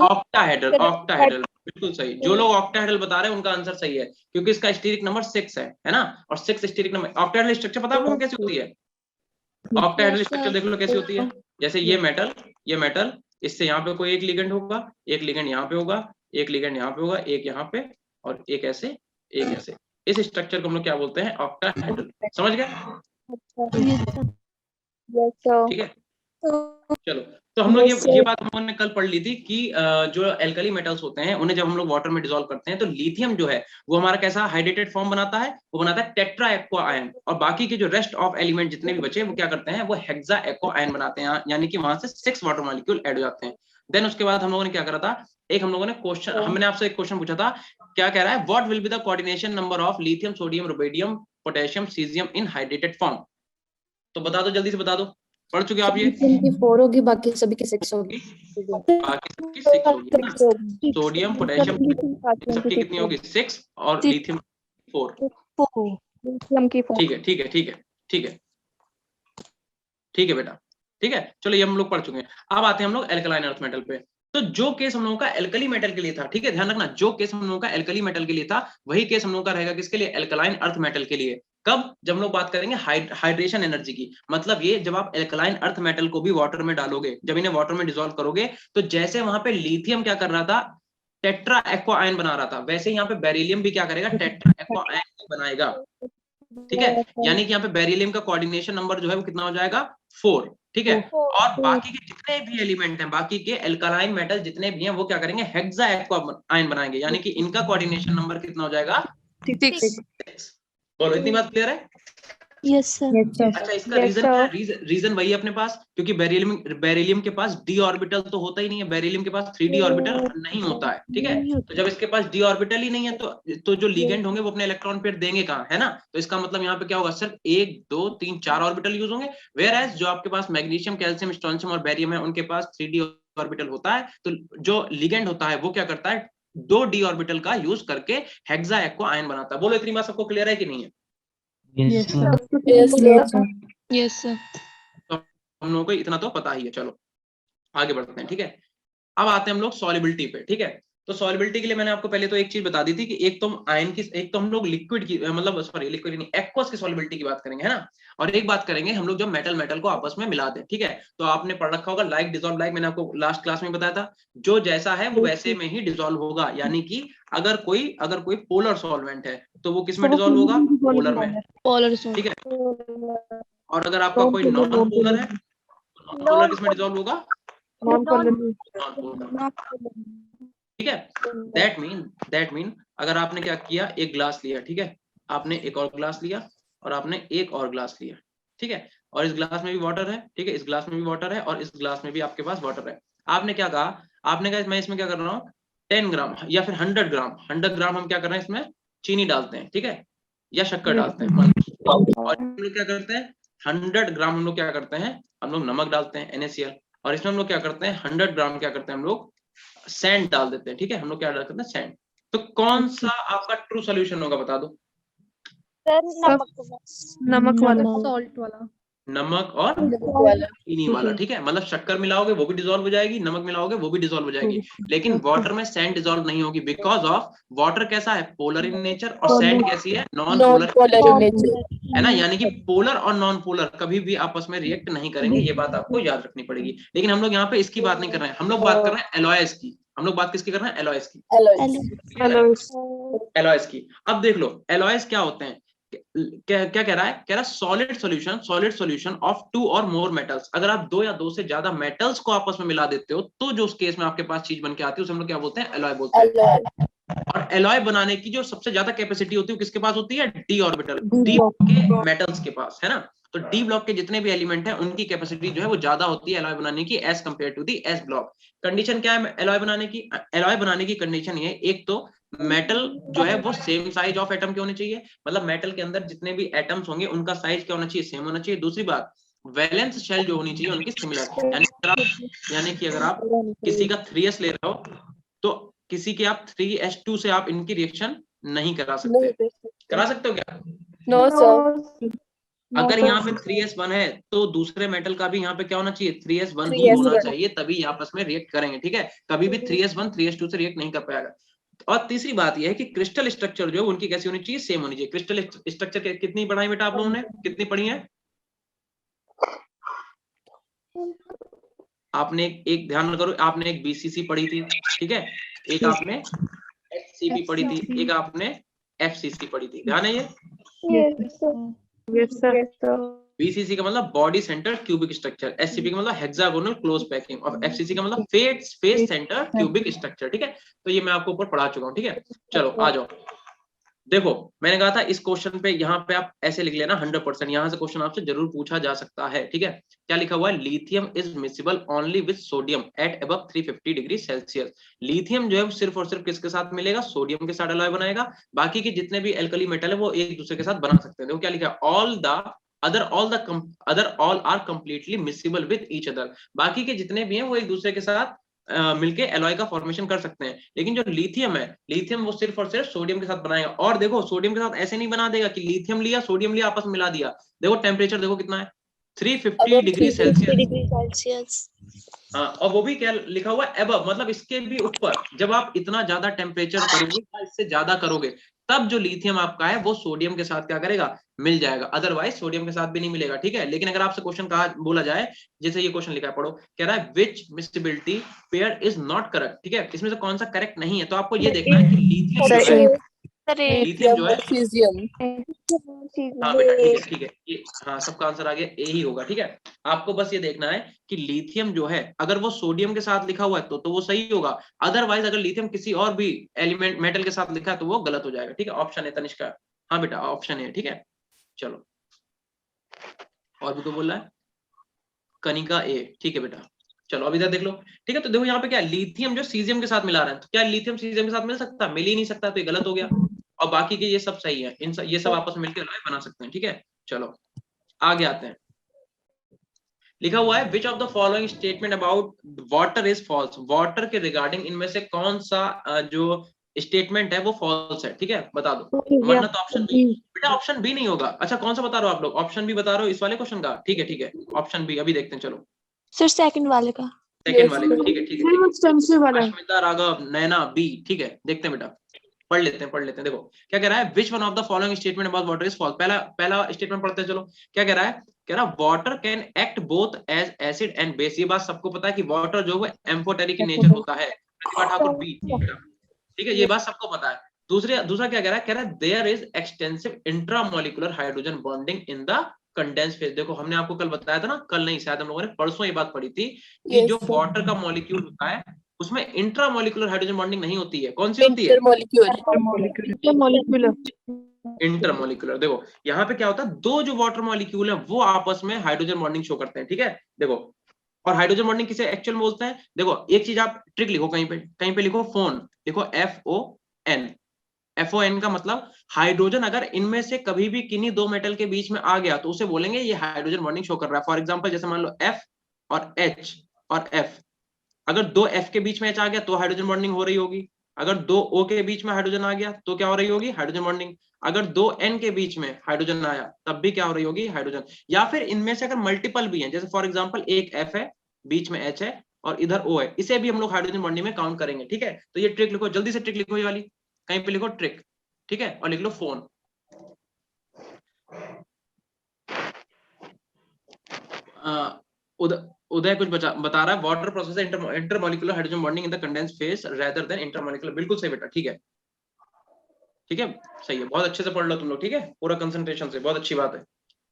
ऑक्टाहेड्रल, बिल्कुल सही। जो लोग ऑक्टाहेड्रल बता रहे हैं उनका आंसर सही है, क्योंकि इसका स्टेरिक नंबर 6 है ना, और 6 स्टेरिक नंबर। ऑक्टाहेड्रल स्ट्रक्चर पता है आपको कैसे होती है? ऑक्टाहेड्रल स्ट्रक्चर देख लो कैसी होती है, जैसे ये मेटल, इससे यहाँ पे कोई एक लिगेंड होगा, एक लिगेंड यहाँ पे होगा, एक लिगेंड यहाँ पे होगा, एक यहाँ पे और एक ऐसे, एक ऐसे। इस स्ट्रक्चर को हम लोग क्या बोलते हैं, ऑक्टाहेड्रल। समझ गए? ठीक है, चलो। तो हम लोग ये बात हम लोगों ने कल पढ़ ली थी कि जो एल्कली मेटल्स होते हैं उन्हें जब हम लोग वाटर में डिसॉल्व करते हैं तो लिथियम जो है वो हमारा कैसा हाइड्रेटेड फॉर्म बनाता है, वो बनाता है टेट्रा एक्वा आयन, और बाकी के जो रेस्ट ऑफ एलिमेंट जितने भी बचे वो क्या करते हैं, वो हेक्सा एक्वा आयन बनाते हैं, यानी कि वहां से 6 वाटर मॉलिक्यूल ऐड हो जाते हैं। देन उसके बाद हम लोगों ने क्या करा था, एक हम लोगों ने क्वेश्चन, हमने आपसे एक क्वेश्चन पूछा था, क्या कह रहा है, what will be the coordination number of lithium sodium rubidium potassium caesium in hydrated form? तो बता दो, जल्दी से बता दो, पढ़ चुके आप ये? 4 होगी, बाकी सभी की 6 होगी। बाकी सबकी 6 होगी ना, सोडियम पोटेशियम सबकी कितनी होगी, 6, और लिथियम 4। ठीक है ठीक है ठीक है ठीक है ठीक है बेटा, ठीक है, चलो ये हम लोग पढ़ चुके हैं। अब आते हैं हम लोग एल्कलाइन अर्थ मेटल पे। तो जो केस हम लोगों का एल्कली मेटल के लिए था, ठीक है, ध्यान रखना, जो केस हम लोगों का एल्कली मेटल के लिए था वही केस हम लोगों का रहेगा किसके लिए, एल्कलाइन अर्थ मेटल के लिए। कब? जब हम लोग बात करेंगे हाइड्रेशन एनर्जी की। मतलब ये, जब आप एल्कलाइन अर्थ मेटल को भी वाटर में डालोगे, जब इन्हें वाटर में डिसॉल्व करोगे, तो जैसे वहां पे लिथियम क्या कर रहा था, टेट्रा एक्वा आयन बना रहा था, वैसे यहाँ पे बेरिलियम भी क्या करेगा, टेट्रा एक्वा आयन बनाएगा, ठीक है। यानी कि यहाँ पे बेरिलियम का कोऑर्डिनेशन नंबर जो है वो कितना हो जाएगा, 4, ठीक है। और बाकी के जितने भी एलिमेंट हैं, बाकी के एल्कलाइन मेटल जितने भी हैं, वो क्या करेंगे, हेक्सा एक्वा आयन बनाएंगे, यानी कि इनका कोऑर्डिनेशन नंबर कितना हो जाएगा, 6। बोलो, इतनी बात क्लियर है? Yes sir. अच्छा, इसका रीजन क्या है? रीजन वही है अपने पास, क्योंकि बेरिलियम के पास डी ऑर्बिटल तो होता ही नहीं है, बेरिलियम के पास 3d ऑर्बिटल नहीं होता है, ठीक है। तो जब इसके पास डी ऑर्बिटल ही नहीं है तो जो लिगेंड होंगे वो अपने इलेक्ट्रॉन पेयर देंगे कहाँ, है ना। तो इसका मतलब यहाँ पे क्या होगा, सिर्फ 1 2 3 4 ऑर्बिटल यूज होंगे। वेयर एज जो आपके पास मैग्नीशियम, कैल्शियम, स्ट्रोंशियम और बेरियम है, उनके पास 3d ऑर्बिटल होता है। तो जो लिगेंड होता है वो क्या करता है, 2d ऑर्बिटल का यूज करके हेक्सा एक्वा आयन बनाता है। बोलो, इतनी बात सबको क्लियर है कि नहीं है? Yes sir. Yes sir. तो हम लोगों को इतना तो पता ही है। चलो आगे बढ़ते हैं, ठीक है। अब आते हैं हम लोग सॉल्युबिलिटी पे, ठीक है। तो सॉल्युबिलिटी के लिए मैंने आपको पहले तो एक चीज बता दी थी कि एक तो आयन की, एक तो हम लोग लिक्विड की, मतलब सॉरी लिक्विड नहीं, एक्वस की सॉल्युबिलिटी की बात करेंगे, है ना। और एक बात करेंगे हम लोग जब मेटल को आपस में मिला दें, ठीक है। तो आपने पढ़ रखा होगा लाइक डिसॉल्व लाइक, मैंने आपको लास्ट क्लास में बताया था, जो जैसा है वो वैसे में ही डिसॉल्व होगा। यानी कि अगर कोई पोलर सॉल्वेंट है तो वो किस में डिसॉल्व होगा, पोलर में, पोलर ठीक है। और अगर आपका कोई नॉन पोलर है, नॉन पोलर किस में डिसॉल्व होगा, नॉन पोलर नॉन पोलर, ठीक है। दैट मीन अगर आपने क्या किया, एक ग्लास लिया, ठीक है, आपने एक और ग्लास लिया और आपने एक और ग्लास लिया, ठीक है, और इस ग्लास में भी वाटर है, ठीक है, इस ग्लास में भी वाटर है और इस ग्लास में भी आपके पास वाटर है। आपने क्या कहा, आपने कहा मैं इसमें क्या कर रहा हूँ, 10 ग्राम या फिर 100 ग्राम हम क्या कर रहे हैं, इसमें चीनी डालते हैं, ठीक है, या शक्कर डालते हैं। और हम लोग क्या करते हैं, 100 ग्राम हम लोग क्या करते हैं, हम लोग नमक डालते हैं NaCl, और इसमें हम लोग क्या करते हैं, 100 ग्राम क्या करते हैं हम लोग, सैंड डाल देते हैं, ठीक है, हम लोग क्या डाल करते हैं, सैंड। तो कौन सा आपका ट्रू सॉल्यूशन होगा, बता दो। नमक वाला सॉल्ट वाला, नमक और वाला। चीनी वाला, ठीक है, मतलब शक्कर मिलाओगे वो भी डिसॉल्व हो जाएगी, नमक मिलाओगे वो भी डिसॉल्व हो जाएगी, लेकिन वाटर में सैंड डिसॉल्व नहीं होगी, बिकॉज ऑफ वाटर कैसा है, पोलर इन नेचर, और सैंड कैसी है, नॉन पोलर, है ना। यानी कि पोलर और नॉन पोलर कभी भी आपस में रिएक्ट नहीं करेंगे, ये बात आपको याद रखनी पड़ेगी। लेकिन हम लोग यहाँ पे इसकी बात नहीं कर रहे हैं, हम लोग बात कर रहे हैं एलॉयस की। हम लोग बात किसकी कर रहे हैं, एलॉयस की, एलॉयस की। अब देख लो एलॉयस क्या होते हैं, क्या क्या कह रहा है, कह रहा है सॉलिड सॉल्यूशन ऑफ 2 और मोर मेटल्स। अगर आप 2 या 2 से ज्यादा मेटल्स को आपस में मिला देते हो तो जो उस केस में आपके पास चीज बन के आती है उसे हम लोग क्या बोलते हैं, एलॉय बोलते हैं। और एलॉय बनाने की जो सबसे ज्यादा कैपेसिटी होती है किसके पास होती है, डी ऑर्बिटल, डी के मेटल्स के पास, है ना। तो डी ब्लॉक के जितने भी एलिमेंट हैं उनकी कैपेसिटी जो है वो ज्यादा होती है एलॉय बनाने की as compare to the S block. Condition क्या है एलॉय बनाने की, एलॉय बनाने की कंडीशन ये, एक तो मेटल जो है वो सेम साइज ऑफ एटम के होने चाहिए, मतलब मेटल के अंदर जितने भी एटम्स होंगे उनका साइज क्या होना चाहिए, सेम होना चाहिए। दूसरी बात, वैलेंस शेल जो होनी चाहिए उनकी सिमिलर, यानी कि अगर आप किसी का 3s ले रहे हो तो किसी के आप 3s2 से आप इनकी रिएक्शन नहीं करा सकते। करा सकते हो क्या, नो सर, अगर यहाँ पे 3s1 है तो दूसरे मेटल का भी यहाँ पे क्या होना चाहिए, 3s1 ही होना चाहिए, तभी आपस में रिएक्ट करेंगे, ठीक है। कभी भी 3s1 3s2 से रिएक्ट नहीं कर पाएगा। और तीसरी बात यह है कि क्रिस्टल स्ट्रक्चर जो है उनकी कैसी होनी चाहिए, सेम होनी चाहिए। क्रिस्टल स्ट्रक्चर कितनी पढ़ाई बेटा आप लोगों ने, कितनी पढ़ी है आपने, एक ध्यान करो, आपने एक BCC पढ़ी थी, ठीक है, एक आपने SCP पढ़ी थी, एक आपने FCC पढ़ी थी, ध्यान है ये। BCC का मतलब body centre cubic structure, SCP का मतलब हेक्सागोनल क्लोज पैकिंग, और FCC का मतलब फेस सेंटर क्यूबिक स्ट्रक्चर, ठीक है। तो ये मैं आपको ऊपर पढ़ा चुका हूँ, ठीक है। चलो आ जाओ, देखो मैंने कहा था इस क्वेश्चन पे यहाँ पे आप ऐसे लिख लेना 100%, यहाँ से क्वेश्चन आपसे जरूर पूछा जा सकता है, ठीक है। क्या लिखा हुआ है, lithium is miscible only with sodium eight above 350 degree Celsius. Lithium जो है सिर्फ और सिर्फ किसके साथ मिलेगा, सोडियम के साथ एलॉय बनाएगा, बाकी के जितने भी एल्कली मेटल है वो एक दूसरे के साथ बना सकते हैं। देखो क्या लिखा है, all are completely miscible with each other, बाकी के जितने भी हैं वो एक दूसरे के साथ मिलके एलॉय का फॉर्मेशन कर सकते हैं। लेकिन जो लिथियम है, लिथियम वो सिर्फ और सिर्फ सोडियम के साथ बनाएगा। और देखो सोडियम के साथ ऐसे नहीं बना देगा कि लिथियम लिया सोडियम लिया आपस में मिला दिया। देखो टेम्परेचर देखो कितना है, 350 डिग्री सेल्सियस। हाँ, और वो भी क्या लिखा हुआ है, एबव, मतलब इसके भी ऊपर। जब आप इतना ज्यादा टेम्परेचर करोगे या इससे ज्यादा करोगे तब जो लिथियम आपका है वो सोडियम के साथ क्या करेगा, मिल जाएगा, अदरवाइज सोडियम के साथ भी नहीं मिलेगा, ठीक है। लेकिन अगर आपसे क्वेश्चन कहा बोला जाए, जैसे ये क्वेश्चन लिखा है पढ़ो, कह रहा है which miscibility pair is not correct, ठीक है, इसमें से कौन सा करेक्ट नहीं है। तो आपको ये देखना है कि लिथियम जो है, हाँ बेटा ठीक है ये, हाँ सबका आंसर आ गया, ए ही होगा, ठीक है। आपको बस ये देखना है कि लिथियम जो है अगर वो सोडियम के साथ लिखा हुआ है तो वो सही होगा, अदरवाइज अगर लिथियम किसी और भी एलिमेंट मेटल के साथ लिखा है तो वो गलत हो जाएगा, ठीक है। ऑप्शन है तनिष्का, हाँ बेटा ऑप्शन है, ठीक है। चलो और भी तो बोल रहा है, कनिका ए, ठीक है बेटा। चलो अभी इधर देख लो, ठीक है। तो देखो यहाँ पे क्या, लिथियम जो सीजियम के साथ मिला रहे हैं, तो क्या लिथियम सीजियम के साथ मिल सकता है, मिल ही नहीं सकता, तो ये गलत हो गया। और बाकी के ये सब सही है, ये सब आपस में मिलकर एलॉय बना सकते हैं, ठीक है। चलो आगे आते हैं, लिखा हुआ है which of the following statement about water is false, water के रिगार्डिंग इनमें से कौन सा जो स्टेटमेंट है वो फॉल्स है, ठीक है, बता दो। वरना तो ऑप्शन बी, बेटा ऑप्शन बी नहीं होगा। अच्छा कौन सा बता रहे हो आप लोग, ऑप्शन बी बता रहे हो इस वाले क्वेश्चन का, ठीक है ऑप्शन बी अभी देखते हैं। चलो सर सेकंड वाले का, सेकंड वाले में, ठीक है ठीक है। सेम एक्सटेंसिव वाला। अश्मिता, राघव, नैना, बी, ठीक है। देखते हैं बेटा, पढ़ लेते हैं। देखो क्या कह रहा है, which one of the following statement about water is false. पहला स्टेटमेंट पढ़ते हैं, चलो क्या कह रहा है। कह रहा water can act both as acid and base. ये बात सबको पता है कि वाटर जो है एम्फोटेरिक इन नेचर होता है। प्रतिभा ठाकुर, बी, ठीक है, ये बात सबको पता है। दूसरा क्या कह रहा है, कह रहा है there is extensive intramolecular hydrogen bonding in the condense phase. देखो हमने आपको कल बताया था ना, कल नहीं शायद हम लोगों ने परसों ये बात पढ़ी थी कि जो वाटर का मॉलिक्यूल होता है उसमें इंट्रामोलिकुलर हाइड्रोजन बॉन्डिंग नहीं होती है। कौन सी होती है? इंटरमोलिकुलर। देखो यहाँ पे क्या होता है, दो जो वाटर मॉलिक्यूल है वो आपस में हाइड्रोजन बॉन्डिंग शो करते हैं, ठीक है। देखो, और हाइड्रोजन बॉन्डिंग किसे एक्चुअल में बोलते हैं। देखो एक चीज आप ट्रिक लिखो, कहीं पे लिखो फोन, लिखो FON। FON का मतलब हाइड्रोजन अगर इनमें से कभी भी किन्हीं दो मेटल के बीच में आ गया तो उसे बोलेंगे ये हाइड्रोजन बॉन्डिंग शो कर रहा है। फॉर एग्जांपल जैसे मान लो F और H और F, अगर दो F के बीच में H आ गया तो हाइड्रोजन बॉन्डिंग हो रही होगी। अगर दो O के बीच में हाइड्रोजन आ गया तो क्या हो रही होगी, हाइड्रोजन बॉन्डिंग। अगर दो N के बीच में हाइड्रोजन आया तब भी क्या हो रही होगी, हाइड्रोजन। या फिर इनमें से अगर मल्टीपल भी हैं, जैसे फॉर एग्जांपल एक F है, बीच में H है और इधर O है, इसे भी हम लोग हाइड्रोजन बॉन्डिंग में काउंट करेंगे, ठीक है। तो ये ट्रिक लिखो, जल्दी से ट्रिक लिखो, ये वाली कहीं पे लिखो ट्रिक, ठीक है, और लिख लो फोन। उदय कुछ बता रहा है, water process intermolecular hydrogen bonding in the condense phase rather than intermolecular. बिल्कुल सही बेटा, ठीक है ठीक है, सही है, बहुत अच्छे से पढ़ लो तुम लोग, ठीक है, पूरा कंसंट्रेशन से, बहुत अच्छी बात है।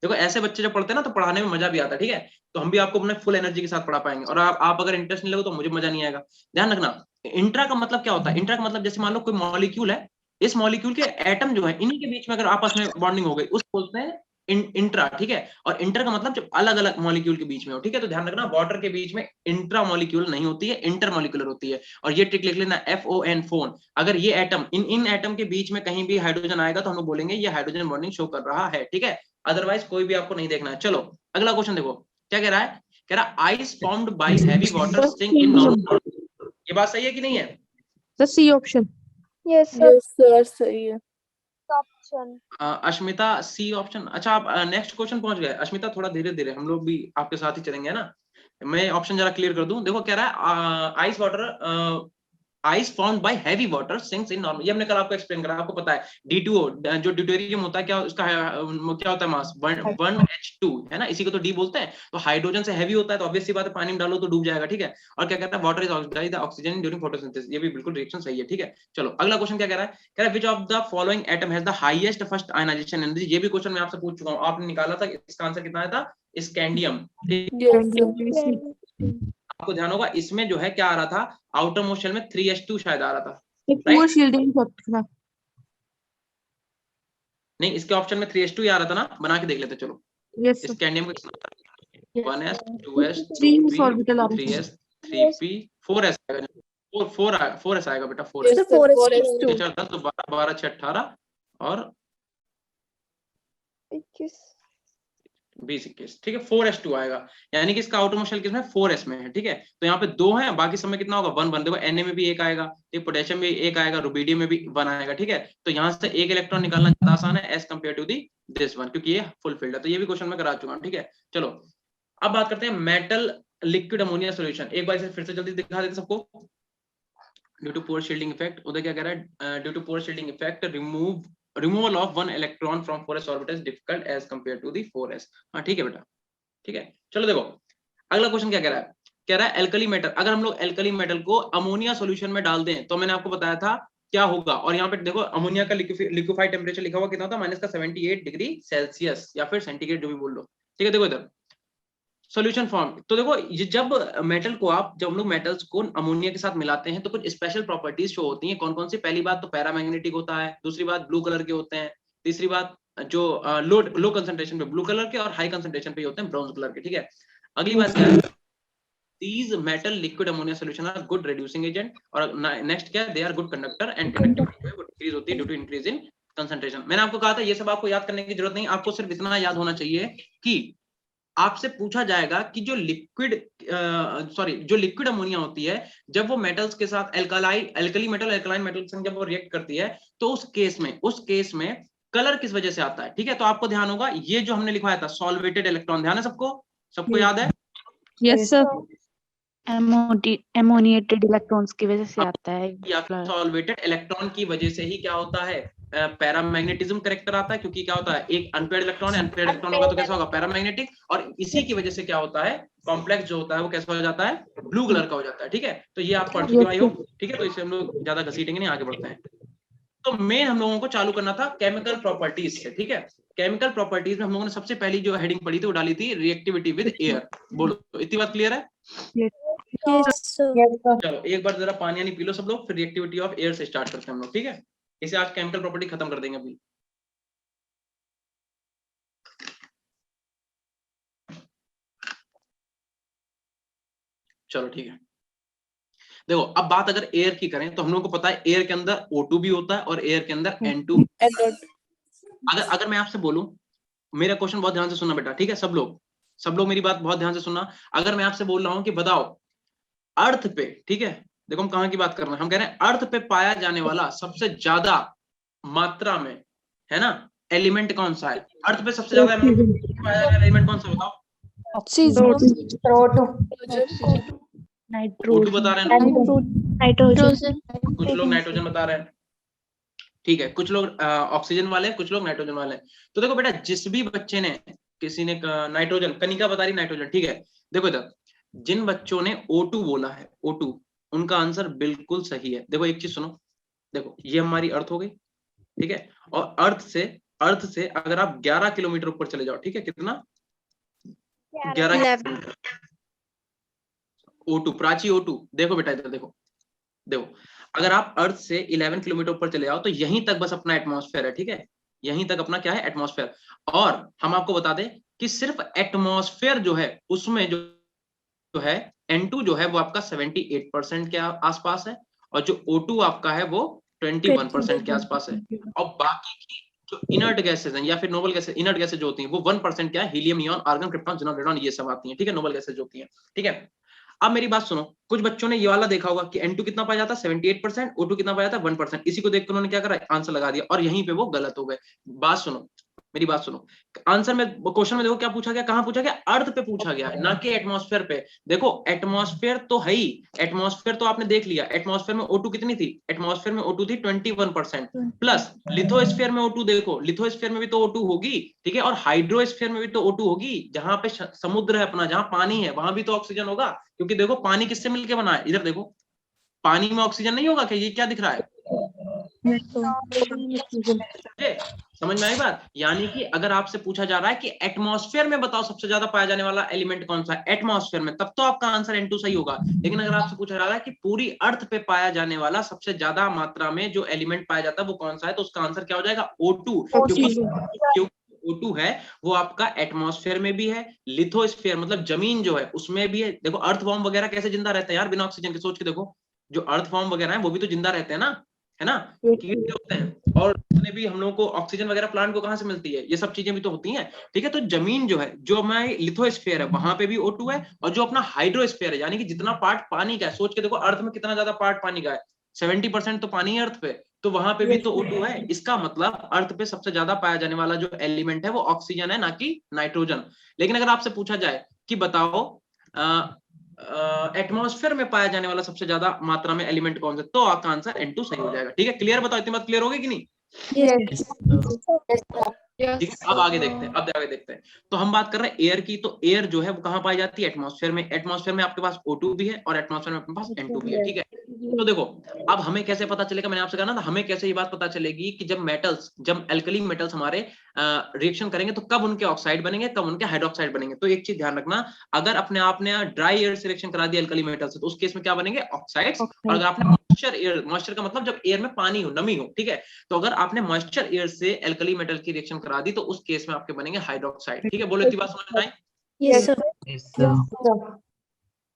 देखो ऐसे बच्चे जब पढ़ते हैं ना तो पढ़ाने में मजा भी आता है, ठीक है। तो हम भी आपको अपने फुल एनर्जी के साथ पढ़ा पाएंगे, और आप अगर इंटरेस्ट नहीं लगो तो मुझे मजा नहीं आएगा। ध्यान रखना, इंट्रा का मतलब क्या होता है। इंट्रा का मतलब जैसे मान लो कोई मॉलिक्यूल है, इस मॉलिक्यूल के एटम जो है इन्हीं के बीच में अगर आपस में बॉन्डिंग हो गई उस बोलते हैं इंट्रा, ठीक है। और इंटर का मतलब जब अलग अलग मॉलिक्यूल के बीच में हो, ठीक है। तो ध्यान रखना, वाटर के बीच में इंट्रा मॉलिक्यूल नहीं होती है, इंटर मॉलिक्यूलर होती है। और ये ट्रिक लिख लेना, FON फोन। अगर ये एटम इन एटम के बीच में कहीं भी हाइड्रोजन आएगा तो हम लोग बोलेंगे ये हाइड्रोजन बॉन्डिंग शो कर रहा है, ठीक है। अदरवाइज कोई भी आपको नहीं देखना है। चलो अगला क्वेश्चन देखो क्या कह रहा है। कह रहा ice formed by heavy water sink in normal. ये बात सही है कि नहीं है? The C option. Yes, sir. Yes sir, सही है। Option. Ashmita, C option. अच्छा आप नेक्स्ट क्वेश्चन पहुंच गए। अश्मिता थोड़ा धीरे धीरे, हम लोग भी आपके साथ ही चलेंगे ना। मैं ऑप्शन जरा क्लियर कर दूं। देखो कह रहा है ice water ice found by heavy water sinks in normal. ये हमने कल आपको एक्सप्लेन करा, आपको पता है D2O जो ड्यूटेरियम होता है, क्या उसका क्या होता है मास 1H2 है ना, इसी को तो D बोलते हैं। तो हाइड्रोजन से हैवी होता है तो ऑब्वियस सी बात है पानी में डालो तो डूब जाएगा, ठीक है। और क्या कहता है, water is oxidise the oxygen during photosynthesis. ये भी बिल्कुल रिएक्शन सही है, ठीक है। चलो अगला क्वेश्चन क्या कह रहा है। कह रहा है which of the following atom has the highest first ionisation energy. ये भी क्वेश्चन मैं आपसे पूछ चुका हूं, आपने निकाला था, इसका आंसर कितना आया था, स्कैंडियम। आपको ध्यान होगा इसमें जो है क्या आ रहा था, आउटर मोस्ट शेल में 3H2 शायद आ रहा था, Poor shielding effect था। नहीं इसके ऑप्शन में 3H2 ही आ रहा था ना, बना के देख लेते चलो। Yes sir. स्कैंडियम का कितना, 1S 2S 3 2P orbital आ रहा 3S 3P 4S आएगा, 4S आएगा बेटा, 4S। Yes, sir, 4S2। 4 10 तो 12 12 6 18 और 20 21, ठीक है। 4S2 आएगा, यानी कि इसका आउटर मोस्ट शेल किसमें, 4S में है, ठीक है। तो यहाँ पे 2 है, बाकी सब में कितना होगा, 1 1। देखो Na में भी 1 आएगा, ठीक, पोटेशियम में 1 आएगा, रुबीडियम में भी 1 आएगा, ठीक है। तो यहाँ से एक इलेक्ट्रॉन निकालना ज्यादा आसान है as compare to this one, क्योंकि ये फुल फील्ड है। तो ये भी क्वेश्चन में करा चुका हूँ, ठीक है। चलो अब बात करते हैं मेटल लिक्विड अमोनिया सोल्यूशन। एक बार इसे फिर से जल्दी दिखा देते सबको। Due to poor shielding effect, उधर क्या कह रहा है, due to poor shielding effect removal of 1 electron from 4s orbital is difficult as compare to the 4s। हाँ ठीक है बेटा, ठीक है। चलो देखो अगला क्वेश्चन क्या कह रहा है। कह रहा है एल्कली मेटल, अगर हम लोग एल्कली मेटल को अमोनिया सॉल्यूशन में डाल दें तो मैंने आपको बताया था क्या होगा। और यहाँ पे देखो अमोनिया का लिक्विफाइड टेम्परेचर लिखा हुआ कितना था, -78 डिग्री सेल्सियस या फिर सेंटीग्रेड जो भी बोल लो, ठीक है। देखो इधर सॉल्यूशन फॉर्म, तो देखो ये जब मेटल को जब हम लोग मेटल्स को अमोनिया के साथ मिलाते हैं तो कुछ स्पेशल प्रॉपर्टीज शो होती हैं। कौन कौन सी, पहली बात तो पैरामैग्नेटिक होता है, दूसरी बात ब्लू कलर के होते हैं, तीसरी बात जो लो कंसंट्रेशन पे ब्लू कलर के और हाई कंसंट्रेशन पे होते हैं ब्राउन कलर के, ठीक है। अगली बात क्या है, these metal liquid ammonia solution are good reducing agent। और नेक्स्ट क्या है, they are good conductor and conductivity जो है डिक्रीज होती है due to increase in concentration। मैंने आपको कहा था ये सब आपको याद करने की जरूरत नहीं, आपको सिर्फ इतना याद होना चाहिए कि आपसे पूछा जाएगा कि जो लिक्विड अमोनिया होती है जब वो मेटल्स के साथ एल्कली मेटल एल्कलाइन मेटल के संग जब वो रिएक्ट करती है तो उस केस में कलर किस वजह से आता है, ठीक है। तो आपको ध्यान होगा ये जो हमने लिखवाया था सॉल्वेटेड इलेक्ट्रॉन, ध्यान है सबको याद है? Yes sir. एमोनिएटेड इलेक्ट्रॉन्स की वजह से आता है या फिर सॉल्वेटेड इलेक्ट्रॉन की वजह से ही क्या होता है, पैरामैग्नेटिज्म करेक्टर आता है, क्योंकि क्या होता है एक अनपेयर्ड इलेक्ट्रॉन है, अनपेयर्ड इलेक्ट्रॉन होगा तो कैसा होगा, पैरामैग्नेटिक, और इसी की वजह से क्या होता है, कॉम्प्लेक्स जो होता है वो कैसा हो जाता है, ब्लू कलर का हो जाता है। ठीक है, तो ये आप पढ़ चुके हो आई होप। ठीक है, तो इसे हम लोग ज्यादा घसीटेंगे नहीं, आगे बढ़ते हैं। तो मेन हम लोगों को चालू करना था केमिकल प्रॉपर्टीज से। ठीक है, केमिकल प्रॉपर्टीज में हम लोगों ने सबसे पहली जो हेडिंग पढ़ी थी वो डाली थी रिएक्टिविटी विद एयर। बोलो, इतनी बात क्लियर है? Yes, sir. चलो एक बार जरा पानी यानी पी लो सब लोग, फिर रिएक्टिविटी ऑफ एयर से स्टार्ट करते हैं हम लोग। ठीक है, इसे आज केमिकल प्रॉपर्टी खत्म कर देंगे अभी। चलो ठीक है, देखो अब बात अगर एयर की करें तो हम लोग को पता है एयर के अंदर O2 भी होता है और एयर के अंदर N2। अगर मैं आपसे बोलूं, मेरा क्वेश्चन बहुत ध्यान से सुनना बेटा। ठीक है, सब लोग मेरी बात बहुत ध्यान से सुनना। अगर मैं आपसे बोल रहा हूं कि बताओ अर्थ पे, ठीक है, देखो हम कहां की बात कर रहे हैं, हम कह रहे हैं अर्थ पे पाया जाने वाला सबसे ज्यादा मात्रा में, है ना, एलिमेंट कौन सा है? अर्थ पे सबसे ज्यादा पाया जाने वाला एलिमेंट कौन सा, बताओ? O2 बता रहे हैं, नाइट्रोजन। कुछ लोग नाइट्रोजन बता रहे हैं। ठीक है, कुछ लोग ऑक्सीजन वाले हैं, कुछ लोग नाइट्रोजन वाले हैं। तो देखो बेटा, जिस भी बच्चे ने, किसी ने नाइट्रोजन, कनिका बता रही नाइट्रोजन। ठीक है, देखो इधर जिन बच्चों ने O2 बोला है, O2, उनका आंसर बिल्कुल सही है। देखो एक चीज सुनो, देखो ये हमारी अर्थ हो गई। ठीक है, और अर्थ से अगर आप 11 किलोमीटर ऊपर चले जाओ, ठीक है, कितना, 11 O2, प्राची O2। देखो बेटा इधर देखो, अगर आप अर्थ से 11 किलोमीटर ऊपर चले जाओ तो यहीं तक बस अपना एटमॉस्फेयर है। ठीक है, यहीं तक अपना क्या है, एटमॉस्फेयर। और हम आपको बता दें कि सिर्फ एटमॉस्फेयर जो है उसमें जो है N2 जो है वो आपका 78% के आसपास है, और जो O2 आपका है वो 21% के आसपास है। और बाकी की जो इनर्ट गैसेस हैं या फिर नोबल गैसेस, इनर्ट गैसेस जो होती हैं वो 1% क्या है, helium, neon, argon, krypton, xenon, radon, ये सब आती हैं। ठीक है, नोबल गैसेस जो होती हैं। ठीक है, अब मेरी बात सुनो, कुछ बच्चों ने ये वाला देखा होगा कि N2 कितना पाया जाता है, 78%, O2 कितना पाया जाता है, 1%। इसी को देख कर उन्होंने क्या करा, आंसर लगा दिया, और यहीं पे वो गलत हो गए। बात सुनो, मेरी बात सुनो, आंसर में, क्वेश्चन में देखो क्या पूछा गया, कहां पूछा गया, अर्थ पे पूछा गया है, ना कि एटमॉस्फेयर पे। देखो एटमॉस्फेयर तो है ही, एटमॉस्फेयर तो आपने देख लिया, एटमॉस्फेयर में O2 कितनी थी, एटमॉस्फेयर में O2 थी 21%, प्लस लिथोस्फीयर में O2, देखो लिथोस्फीयर में भी तो O2 होगी। ठीक है, और हाइड्रोस्फीयर में भी तो O2 होगी, जहां पे समुद्र है अपना, जहां पानी है वहां भी तो ऑक्सीजन होगा, क्योंकि देखो पानी किससे मिलकर बना है, इधर देखो, पानी में ऑक्सीजन नहीं होगा क्या, ये क्या दिख रहा है, समझ में आई बात? यानी कि अगर आपसे पूछा जा रहा है कि एटमॉस्फेयर में बताओ सबसे ज्यादा पाया जाने वाला एलिमेंट कौन सा है, एटमॉस्फेयर में, तब तो आपका आंसर N2 सही होगा। लेकिन अगर आपसे पूछा जा रहा है कि पूरी अर्थ पे पाया जाने वाला सबसे ज्यादा मात्रा में जो एलिमेंट पाया जाता है वो कौन सा है, तो उसका आंसर क्या हो जाएगा, O2, क्योंकि O2 है वो आपका एटमॉस्फेयर में भी है, लिथोस्फीयर मतलब जमीन जो है उसमें भी है। देखो अर्थ फॉर्म वगैरह कैसे जिंदा रहते हैं यार बिना ऑक्सीजन के, सोच के देखो, जो अर्थ फॉर्म वगैरह है वो भी तो जिंदा रहते हैं ना, है ना, कीट जो होते हैं, और उसमें भी हम लोगों को ऑक्सीजन वगैरह प्लांट को कहां से मिलती है, ये सब चीजें भी तो होती हैं। ठीक है, तो जमीन जो है, जो हमारी लिथोस्फीयर है वहां पे भी O2 है, और जो अपना हाइड्रोस्फीयर है यानी कि जितना पार्ट पानी का है, सोच के देखो अर्थ में कितना ज्यादा पार्ट पानी का है, 70% तो पानी है अर्थ पे, तो वहां पे भी तो O2 है। इसका मतलब अर्थ पे सबसे ज्यादा पाया जाने वाला जो एलिमेंट है वो ऑक्सीजन है, ना कि नाइट्रोजन। लेकिन अगर आपसे पूछा जाए कि बताओ एटमॉस्फेयर में पाया जाने वाला सबसे ज्यादा मात्रा में एलिमेंट कौन सा, तो आपका आंसर N2 सही हो जाएगा। ठीक है, क्लियर, बताओ इतनी बात क्लियर होगी कि नहीं? ठीक है, अब आगे देखते हैं, तो हम बात कर रहे हैं एयर की। तो एयर जो है वो कहां पाई जाती है, एटमॉस्फेयर में। एटमॉस्फेयर में आपके पास O2 भी है और एटमॉस्फेयर में आपके पास N2 भी है। ठीक है, तो देखो अब हमें कैसे पता चलेगा, मैंने आपसे कहा ना, हमें कैसे ये बात पता चलेगी कि जब एल्कली मेटल्स हमारे रिएक्शन करेंगे तो कब उनके ऑक्साइड बनेंगे, कब उनके हाइड्रोक्साइड बनेंगे। तो एक चीज ध्यान रखना, अगर अपने आपने ड्राई एयर से रिएक्शन करा दिया एल्कली मेटल से, तो उस केस में क्या बनेंगे, ऑक्साइड्स। और अगर आपने मॉइस्चर का मतलब जब एयर में पानी हो, नमी हो, ठीक है, तो अगर आपने मॉइस्चर एयर से एल्कली मेटल की रिएक्शन करा दी तो उस केस में आपके बनेंगे हाइड्रोक्साइड। ठीक है, बोलो इतनी बात समझ में आई? Yes, sir.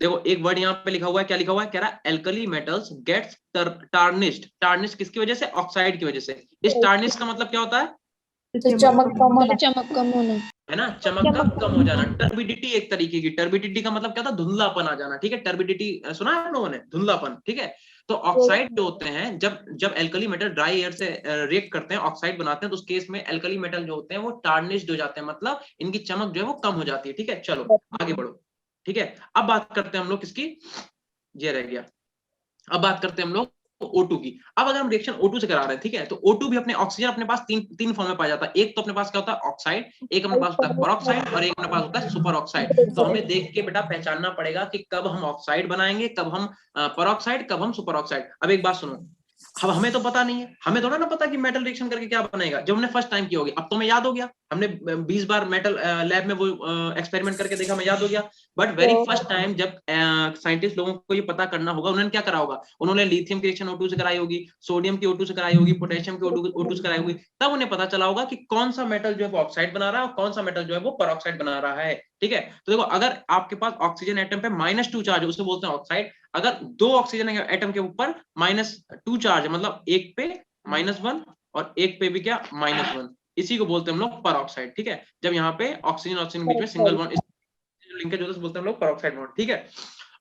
देखो एक वर्ड यहाँ पे लिखा हुआ है, क्या लिखा हुआ है, कह रहा है alkali metals gets tarnished. Tarnished किसकी वजह से, ऑक्साइड की वजह से। इस टार्निश का मतलब क्या होता है, चमक कम होना है ना, चमकना कम हो जाना। टर्बिडिटी एक तरीके की, टर्बिडिटी का मतलब क्या था, धुंधलापन आ जाना। ठीक है, टर्बिडिटी सुना है आप लोगों ने, धुंधलापन। ठीक है, तो ऑक्साइड जो होते हैं, जब एल्कली मेटल ड्राई एयर से रिएक्ट करते हैं, ऑक्साइड बनाते हैं, तो उस केस में एल्कली मेटल जो होते हैं वो टार्निश्ड हो जाते हैं, मतलब इनकी चमक जो है वो कम हो जाती है। ठीक है, चलो आगे बढ़ो। ठीक है। अब बात करते हैं हम लोग किसकी, ये रह गया। अब बात करते हैं हम लोग O2 की। अब अगर हम रिएक्शन O2 से करा रहे हैं, ठीक है, तो O2 भी अपने ऑक्सीजन अपने पास तीन फॉर्म में पाया जाता है। एक तो अपने पास क्या होता है, ऑक्साइड, एक अपने पास होता है परऑक्साइड, और एक अपने पास होता है सुपर ऑक्साइड। तो हमें देख के बेटा पहचानना पड़ेगा कि कब हम ऑक्साइड बनाएंगे, कब हम परऑक्साइड, कब हम सुपर ऑक्साइड। अब एक बात सुनो, अब हमें तो पता नहीं है, हमें थोड़ा ना पता कि मेटल रिएक्शन करके क्या बनेगा। जब हमने फर्स्ट टाइम किया होगी, अब तो हमें याद हो गया, हमने 20 बार मेटल लैब में वो एक्सपेरिमेंट करके देखा, हमें याद हो गया। बट वेरी फर्स्ट टाइम जब साइंटिस्ट लोगों को ये पता करना होगा, उन्होंने क्या करा होगा, उन्होंने लिथियम की रिएक्शन O2 से कराई होगी, सोडियम की O2 से कराई होगी, पोटेशियम की O2 से कराई होगी, तब उन्हें पता चला होगा कि कौन सा मेटल जो है वो ऑक्साइड बना रहा है और कौन सा मेटल जो है वो परऑक्साइड बना रहा है, ठीक है। तो देखो, अगर आपके पास ऑक्सीजन एटम पे -2 चार्ज है, उसे बोलते हैं ऑक्साइड। अगर 2 ऑक्सीजन एटम के ऊपर -2 चार्ज है, मतलब एक पे -1 और एक पे भी क्या -1, इसी को बोलते हैं हम लोग परऑक्साइड, ठीक है। जब यहाँ पे ऑक्सीजन ऑक्सीजन बीच में सिंगल बॉन्ड लिंकेज होता है, बोलते हैं हम लोग परऑक्साइड बॉन्ड, ठीक है।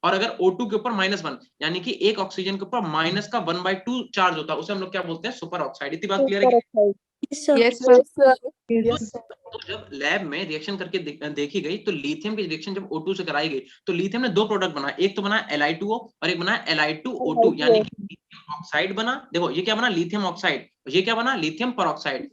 और अगर O2 के ऊपर -1 यानी कि एक ऑक्सीजन के ऊपर -1/2 चार्ज होता है, उसे हम लोग क्या बोलते हैं, सुपर ऑक्साइड। इतनी बात क्लियर है? Yes, sir. तो जब लैब में रिएक्शन करके देखी गई, तो लिथियम की रिएक्शन जब O2 से कराई गई, तो लिथियम ने 2 प्रोडक्ट बनाए, एक तो बना Li2O और एक बना Li2O2, यानी कि लिथियम ऑक्साइड बना। देखो ये क्या बना, लिथियम ऑक्साइड, ये क्या बना, लिथियम परऑक्साइड।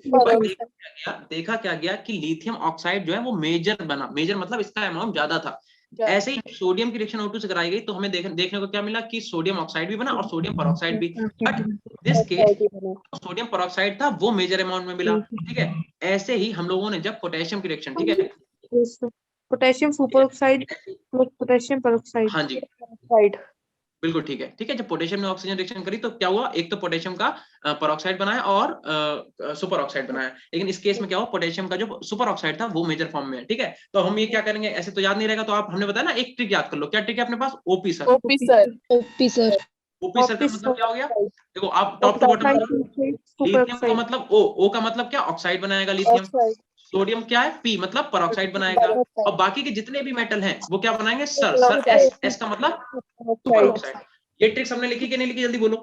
देखा क्या गया कि लिथियम ऑक्साइड जो है वो मेजर बना, मेजर मतलब इसका अमाउंट ज्यादा था। ऐसे ही सोडियम की रिएक्शन O2 से कराई गई, तो हमें देखने को क्या मिला कि सोडियम ऑक्साइड भी बना और सोडियम परऑक्साइड भी। But this case sodium peroxide था वो मेजर अमाउंट में मिला, ठीक है। ऐसे ही हम लोगों ने जब पोटेशियम की रिएक्शन, ठीक है, potassium super oxide plus potassium peroxide. हाँ जी बिल्कुल ठीक है, ठीक है। जब पोटेशियम ने ऑक्सीजन रिएक्शन करी, तो क्या हुआ, एक तो पोटेशियम का परऑक्साइड बनाया और सुपर ऑक्साइड बनाया। लेकिन इस केस में क्या हुआ, पोटेशियम का जो सुपर ऑक्साइड था वो मेजर फॉर्म में है, ठीक है। तो हम ये क्या करेंगे, ऐसे तो याद नहीं रहेगा, तो आप, हमने बताया ना, एक ट्रिक याद कर लो। क्या ट्रिक है अपने पास, OP sir. OP sir OP sir का मतलब क्या हो गया, देखो आप टॉप टू बॉटम, लिथियम का मतलब O का मतलब क्या, ऑक्साइड बनाएगा लिथियम। सोडियम क्या है, P मतलब परऑक्साइड बनाएगा। और बाकी के जितने भी मेटल हैं वो क्या बनाएंगे, सर S का मतलब सुपर ऑक्साइड। ये ट्रिक्स हमने लिखी कि नहीं लिखी, जल्दी बोलो।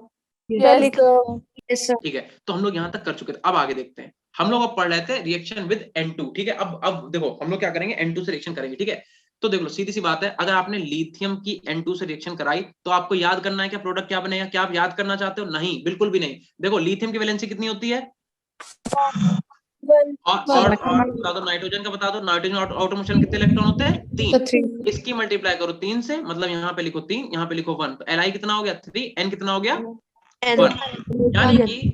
ठीक है, तो हम लोग यहाँ तक कर चुके थे। अब आगे देखते हैं, हम लोग अब पढ़ रहे थे रिएक्शन विद N2, ठीक है। अब देखो हम लोग क्या करेंगे, N2 से रिएक्शन करेंगे, ठीक है। तो देख लो, सीधी सी बात है, अगर आपने लिथियम की N2 से रिएक्शन कराई, तो आपको याद करना है क्या प्रोडक्ट क्या बनेगा। क्या आप याद करना चाहते हो, नहीं, बिल्कुल भी नहीं। देखो लिथियम की वैलेंसी कितनी होती है, और बता दो, नाइट्रोजन का बता दो, नाइट्रोजन आउटर मोशन कितने इलेक्ट्रॉन होते हैं, 3। इसकी मल्टीप्लाई करो 3 से, मतलब यहाँ पे लिखो 3, यहाँ पे लिखो 1, तो Li कितना हो गया 3, N कितना हो गया 1।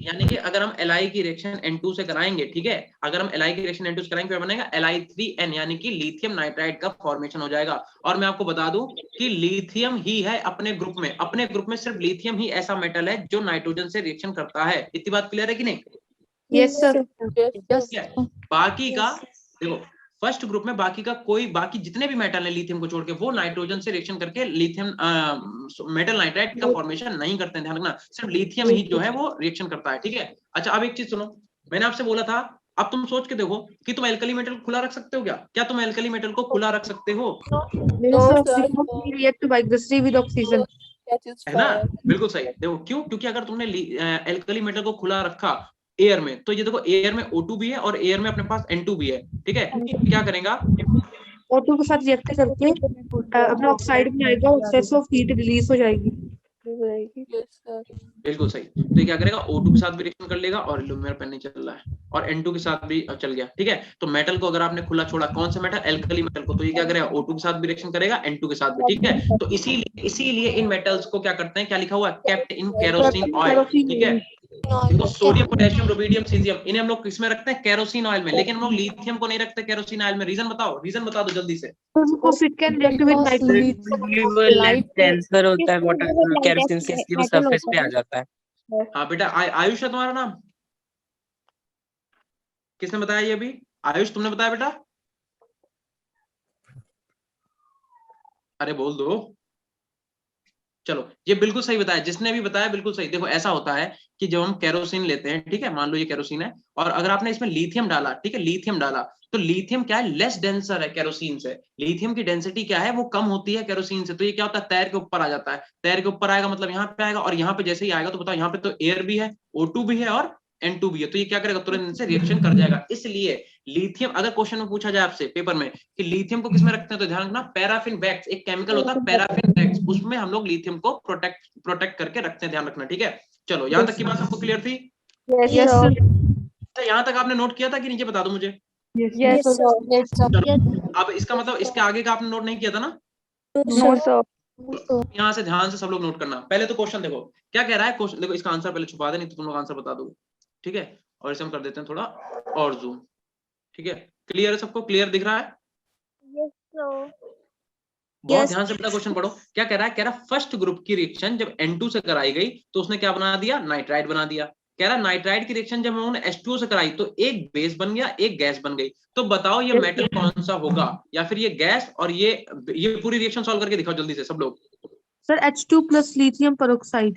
यानी कि अगर हम Li की रिएक्शन N2 से कराएंगे, ठीक है, अगर हम Li की रिएक्शन N2 से कराएंगे, क्या बनेगा, Li3N, यानी कि लिथियम नाइट्राइड का फॉर्मेशन हो जाएगा। और मैं आपको बता दूं कि लिथियम ही है अपने ग्रुप में सिर्फ लिथियम ही ऐसा मेटल है जो नाइट्रोजन से रिएक्शन करता है। इतनी बात क्लियर है कि नहीं? Yes sir. बाकी का देखो, फर्स्ट ग्रुप में बाकी जितने भी मेटल है लिथियम को छोड़ के, वो नाइट्रोजन से रिएक्शन करके लिथियम मेटल नाइट्राइड का फॉर्मेशन नहीं करते हैं, ध्यान रखना, सिर्फ लिथियम ही जो है वो रिएक्शन करता है, ठीक है। अच्छा, अब एक चीज सुनो, मैंने आपसे बोला था, अब तुम सोच के देखो कि तुम एल्कली मेटल खुला रख सकते हो क्या तुम एल्कली मेटल को खुला रख सकते हो? रिएक्ट बाइग्रेसिव विद ऑक्सीजन, है ना, बिल्कुल सही। देखो क्यों, क्योंकि अगर तुमने एल्कली मेटल को खुला रखा एयर में, तो ये देखो एयर में O2 भी है और एयर में अपने पास N2 भी है, ठीक है। क्या करेगा, O2 के साथ रिएक्ट करके अपना ऑक्साइड में आएगा, एक्सेस ऑफ हीट रिलीज हो जाएगी। बिल्कुल सही। तो ये क्या करेगा, O2 के साथ भी रिएक्शन कर लेगा, और मेरा पेन नहीं चल रहा है, और N2 के साथ भी चल गया, ठीक है। तो मेटल को अगर आपने खुला छोड़ा, कौन सा मेटल, एल्कली मेटल को, तो ये क्या करेगा, O2 के साथ भी रिएक्शन करेगा, N2 के साथ भी, ठीक है। तो इसीलिए इन मेटल्स को क्या करते हैं, क्या लिखा हुआ है, केप्ट इन केरोसिन ऑयल, ठीक है। तो सोडियम, पोटेशियम, रुबिडियम, सीजियम, इन्हें हम लोग किसमें रखते हैं, केरोसिन ऑयल में। लेकिन हम लोग लिथियम को नहीं रखते केरोसिन ऑयल में। रीजन बता दो जल्दी से। डेंसर होता है वाटर केरोसिन से, इसलिए वो सरफेस पे आ जाता है। हाँ बेटा, आयुष है तुम्हारा नाम? किसने बताया ये अभी? आयुष, तुमने बताया बेटा? अरे बोल दो। चलो, ये बिल्कुल सही बताया, जिसने भी बताया बिल्कुल सही। देखो ऐसा होता है कि जब हम केरोसिन लेते हैं, ठीक है, मान लो ये केरोसिन है, और अगर आपने इसमें लिथियम डाला, ठीक है, लिथियम डाला, तो लिथियम क्या है, लेस डेंसर है केरोसिन से। लिथियम की डेंसिटी क्या है, वो कम होती है केरोसिन से। तो ये क्या होता है, तैर के ऊपर आ जाता है। तैर के ऊपर आएगा मतलब यहाँ पे आएगा, और यहाँ पे जैसे ही आएगा तो बताओ, यहाँ पे तो एयर भी है, O2 भी है और N2 भी है, तो ये क्या करेगा, तुरंत इनसे रिएक्शन कर जाएगा। इसलिए लिथियम, अगर क्वेश्चन में पूछा जाए आपसे पेपर में कि लिथियम को किसमें रखते हैं, तो ध्यान रखना पैराफिन वैक्स, एक केमिकल होता है पैराफिन वैक्स, उसमें हम लोग लिथियम को प्रोटेक्ट करके रखते हैं, ध्यान रखना, ठीक है। चलो यहाँ तक की बात आपको क्लियर थी? Yes, sir. यहाँ तक आपने नोट किया था कि नीचे बता दो मुझे? Yes, sir. चलो अब इसका मतलब इसके आगे का आपने नोट नहीं किया था ना? No, sir. यहाँ से ध्यान से सब लोग नोट करना। पहले तो क्वेश्चन देखो क्या कह रहा है, क्वेश्चन देखो, इसका आंसर पहले छुपा दे, नहीं तो तुम लोग आंसर बता दोगे, ठीक है। और इसे हम कर देते हैं थोड़ा और जूम, ठीक है। क्लियर है सबको? क्लियर दिख रहा है? Yes, sir. बहुत ध्यान से अपना क्वेश्चन पढ़ो। क्या कह रहा है, कह रहा फर्स्ट ग्रुप की रिएक्शन जब N2 से कराई गई तो उसने क्या बना दिया, नाइट्राइड बना दिया। कह रहा नाइट्राइड की रिएक्शन जब उन्होंने H2O से कराई तो एक बेस बन गया, एक गैस बन गई। तो बताओ ये मेटल कौन सा होगा, या फिर ये गैस, और ये पूरी रिएक्शन सॉल्व करके दिखाओ जल्दी से सब लोग। Sir, H2 plus lithium peroxide.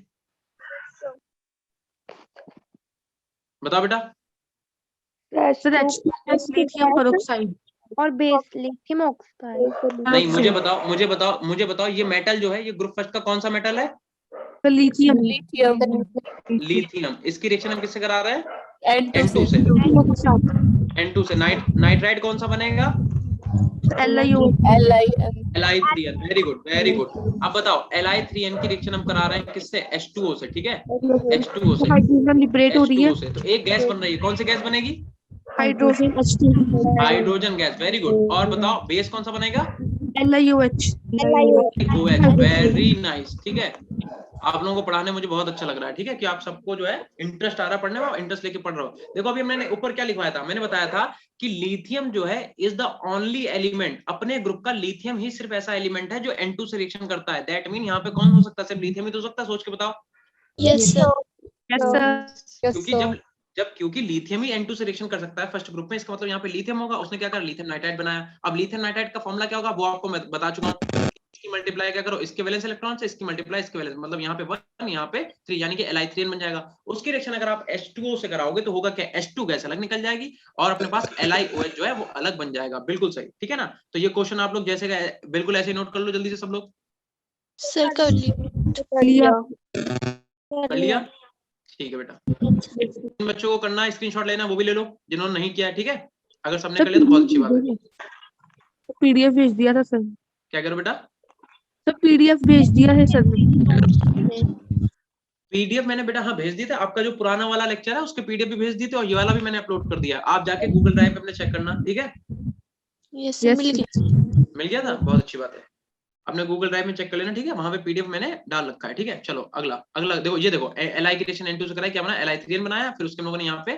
बताओ बेटा। Sir, H2 plus lithium peroxide. और बेस लिथियम ऑक्साइड। नहीं, मुझे बताओ ये मेटल जो है, ये ग्रुप फर्स्ट का कौन सा मेटल है? Sir, lithium. लिथियम। इसकी रिएक्शन हम किससे करा रहे हैं? N2 से। से. N2 से नाइट्राइड कौन सा बनेगा? LiO. Li3n। Very good, very good. अब बताओ Li3n की रिएक्शन हम करा रहे हैं किससे? H2O से, ठीक है। H2O से हाइड्रोजन लिबरेट हो रही है. H2O से तो एक गैस बन रही है, कौन सी गैस बनेगी? Hydrogen H2. Hydrogen gas, very good. और बताओ बेस कौन सा बनेगा? LiOH. OH, वेरी नाइस, ठीक है। आप लोगों को पढ़ाने मुझे बहुत अच्छा लग रहा है, ठीक है, कि आप सबको जो है इंटरेस्ट आ रहा है पढ़ने में, इंटरेस्ट लेके पढ़ रहे हो। देखो अभी मैंने ऊपर क्या लिखवाया था, मैंने बताया था कि लिथियम जो है इज द ओनली एलिमेंट, अपने ग्रुप का लिथियम ही सिर्फ ऐसा एलिमेंट है जो N2 से रिएक्शन करता है। दैट मीन यहाँ पे कौन हो सकता है? सिर्फ लिथियम ही तो हो सकता है, सोच के बताओ। Yes, sir. Yes, sir. क्योंकि लिथियम ही N2 से रिएक्शन कर सकता है फर्स्ट ग्रुप में, इसका मतलब यहाँ पे लिथियम होगा। उसने क्या करा, लिथियम नाइट्राइड बनाया। अब लिथियम नाइट्राइड का फॉर्मूला क्या होगा वो आपको मैं बता चुका हूँ। इसकी मल्टीप्लाई क्या करो, इसके वैलेंस इलेक्ट्रॉन से, इसकी मल्टीप्लाई इसके वैलेंस, मतलब यहाँ पे 1 यहाँ पे 3, यानी कि Li3n बन जाएगा। उसकी रिएक्शन अगर आप H2O से कराओगे तो होगा क्या, H2 गैस अलग निकल जाएगी और अपने पास LiOH जो है वो अलग बन जाएगा। बिल्कुल सही, ठीक है ना। तो ये क्वेश्चन आप लोग जैसे बिल्कुल ऐसे नोट कर लो जल्दी से सब लोग। Sir, कर लिया, ठीक है बेटा। इन बच्चों को करना है, स्क्रीनशॉट लेना, वो भी ले लो जिन्होंने नहीं किया है, ठीक है। अगर सबने कर लिया तो बहुत अच्छी बात है। PDF भेज दिया था सर. क्या करो बेटा? सर PDF भेज दिया है सर ने. PDF मैंने बेटा हाँ भेज दिया था। आपका जो पुराना वाला लेक्चर है उसके PDF भी भेज दिए थे, और ये वाला भी मैंने अपलोड कर दिया। आप जाके गूगल ड्राइव पे अपने चेक करना, ठीक है। Yes, sir. मिल गया था, बहुत अच्छी बात है। अपने गूगल ड्राइव में चेक कर लेना, ठीक है, वहां पे PDF मैंने डाल रखा है, ठीक है। चलो अगला देखो, ये देखो Li की रिएक्शन N2 से कराई, क्या बना, Li3n बनाया। फिर उसके लोगों ने यहाँ पे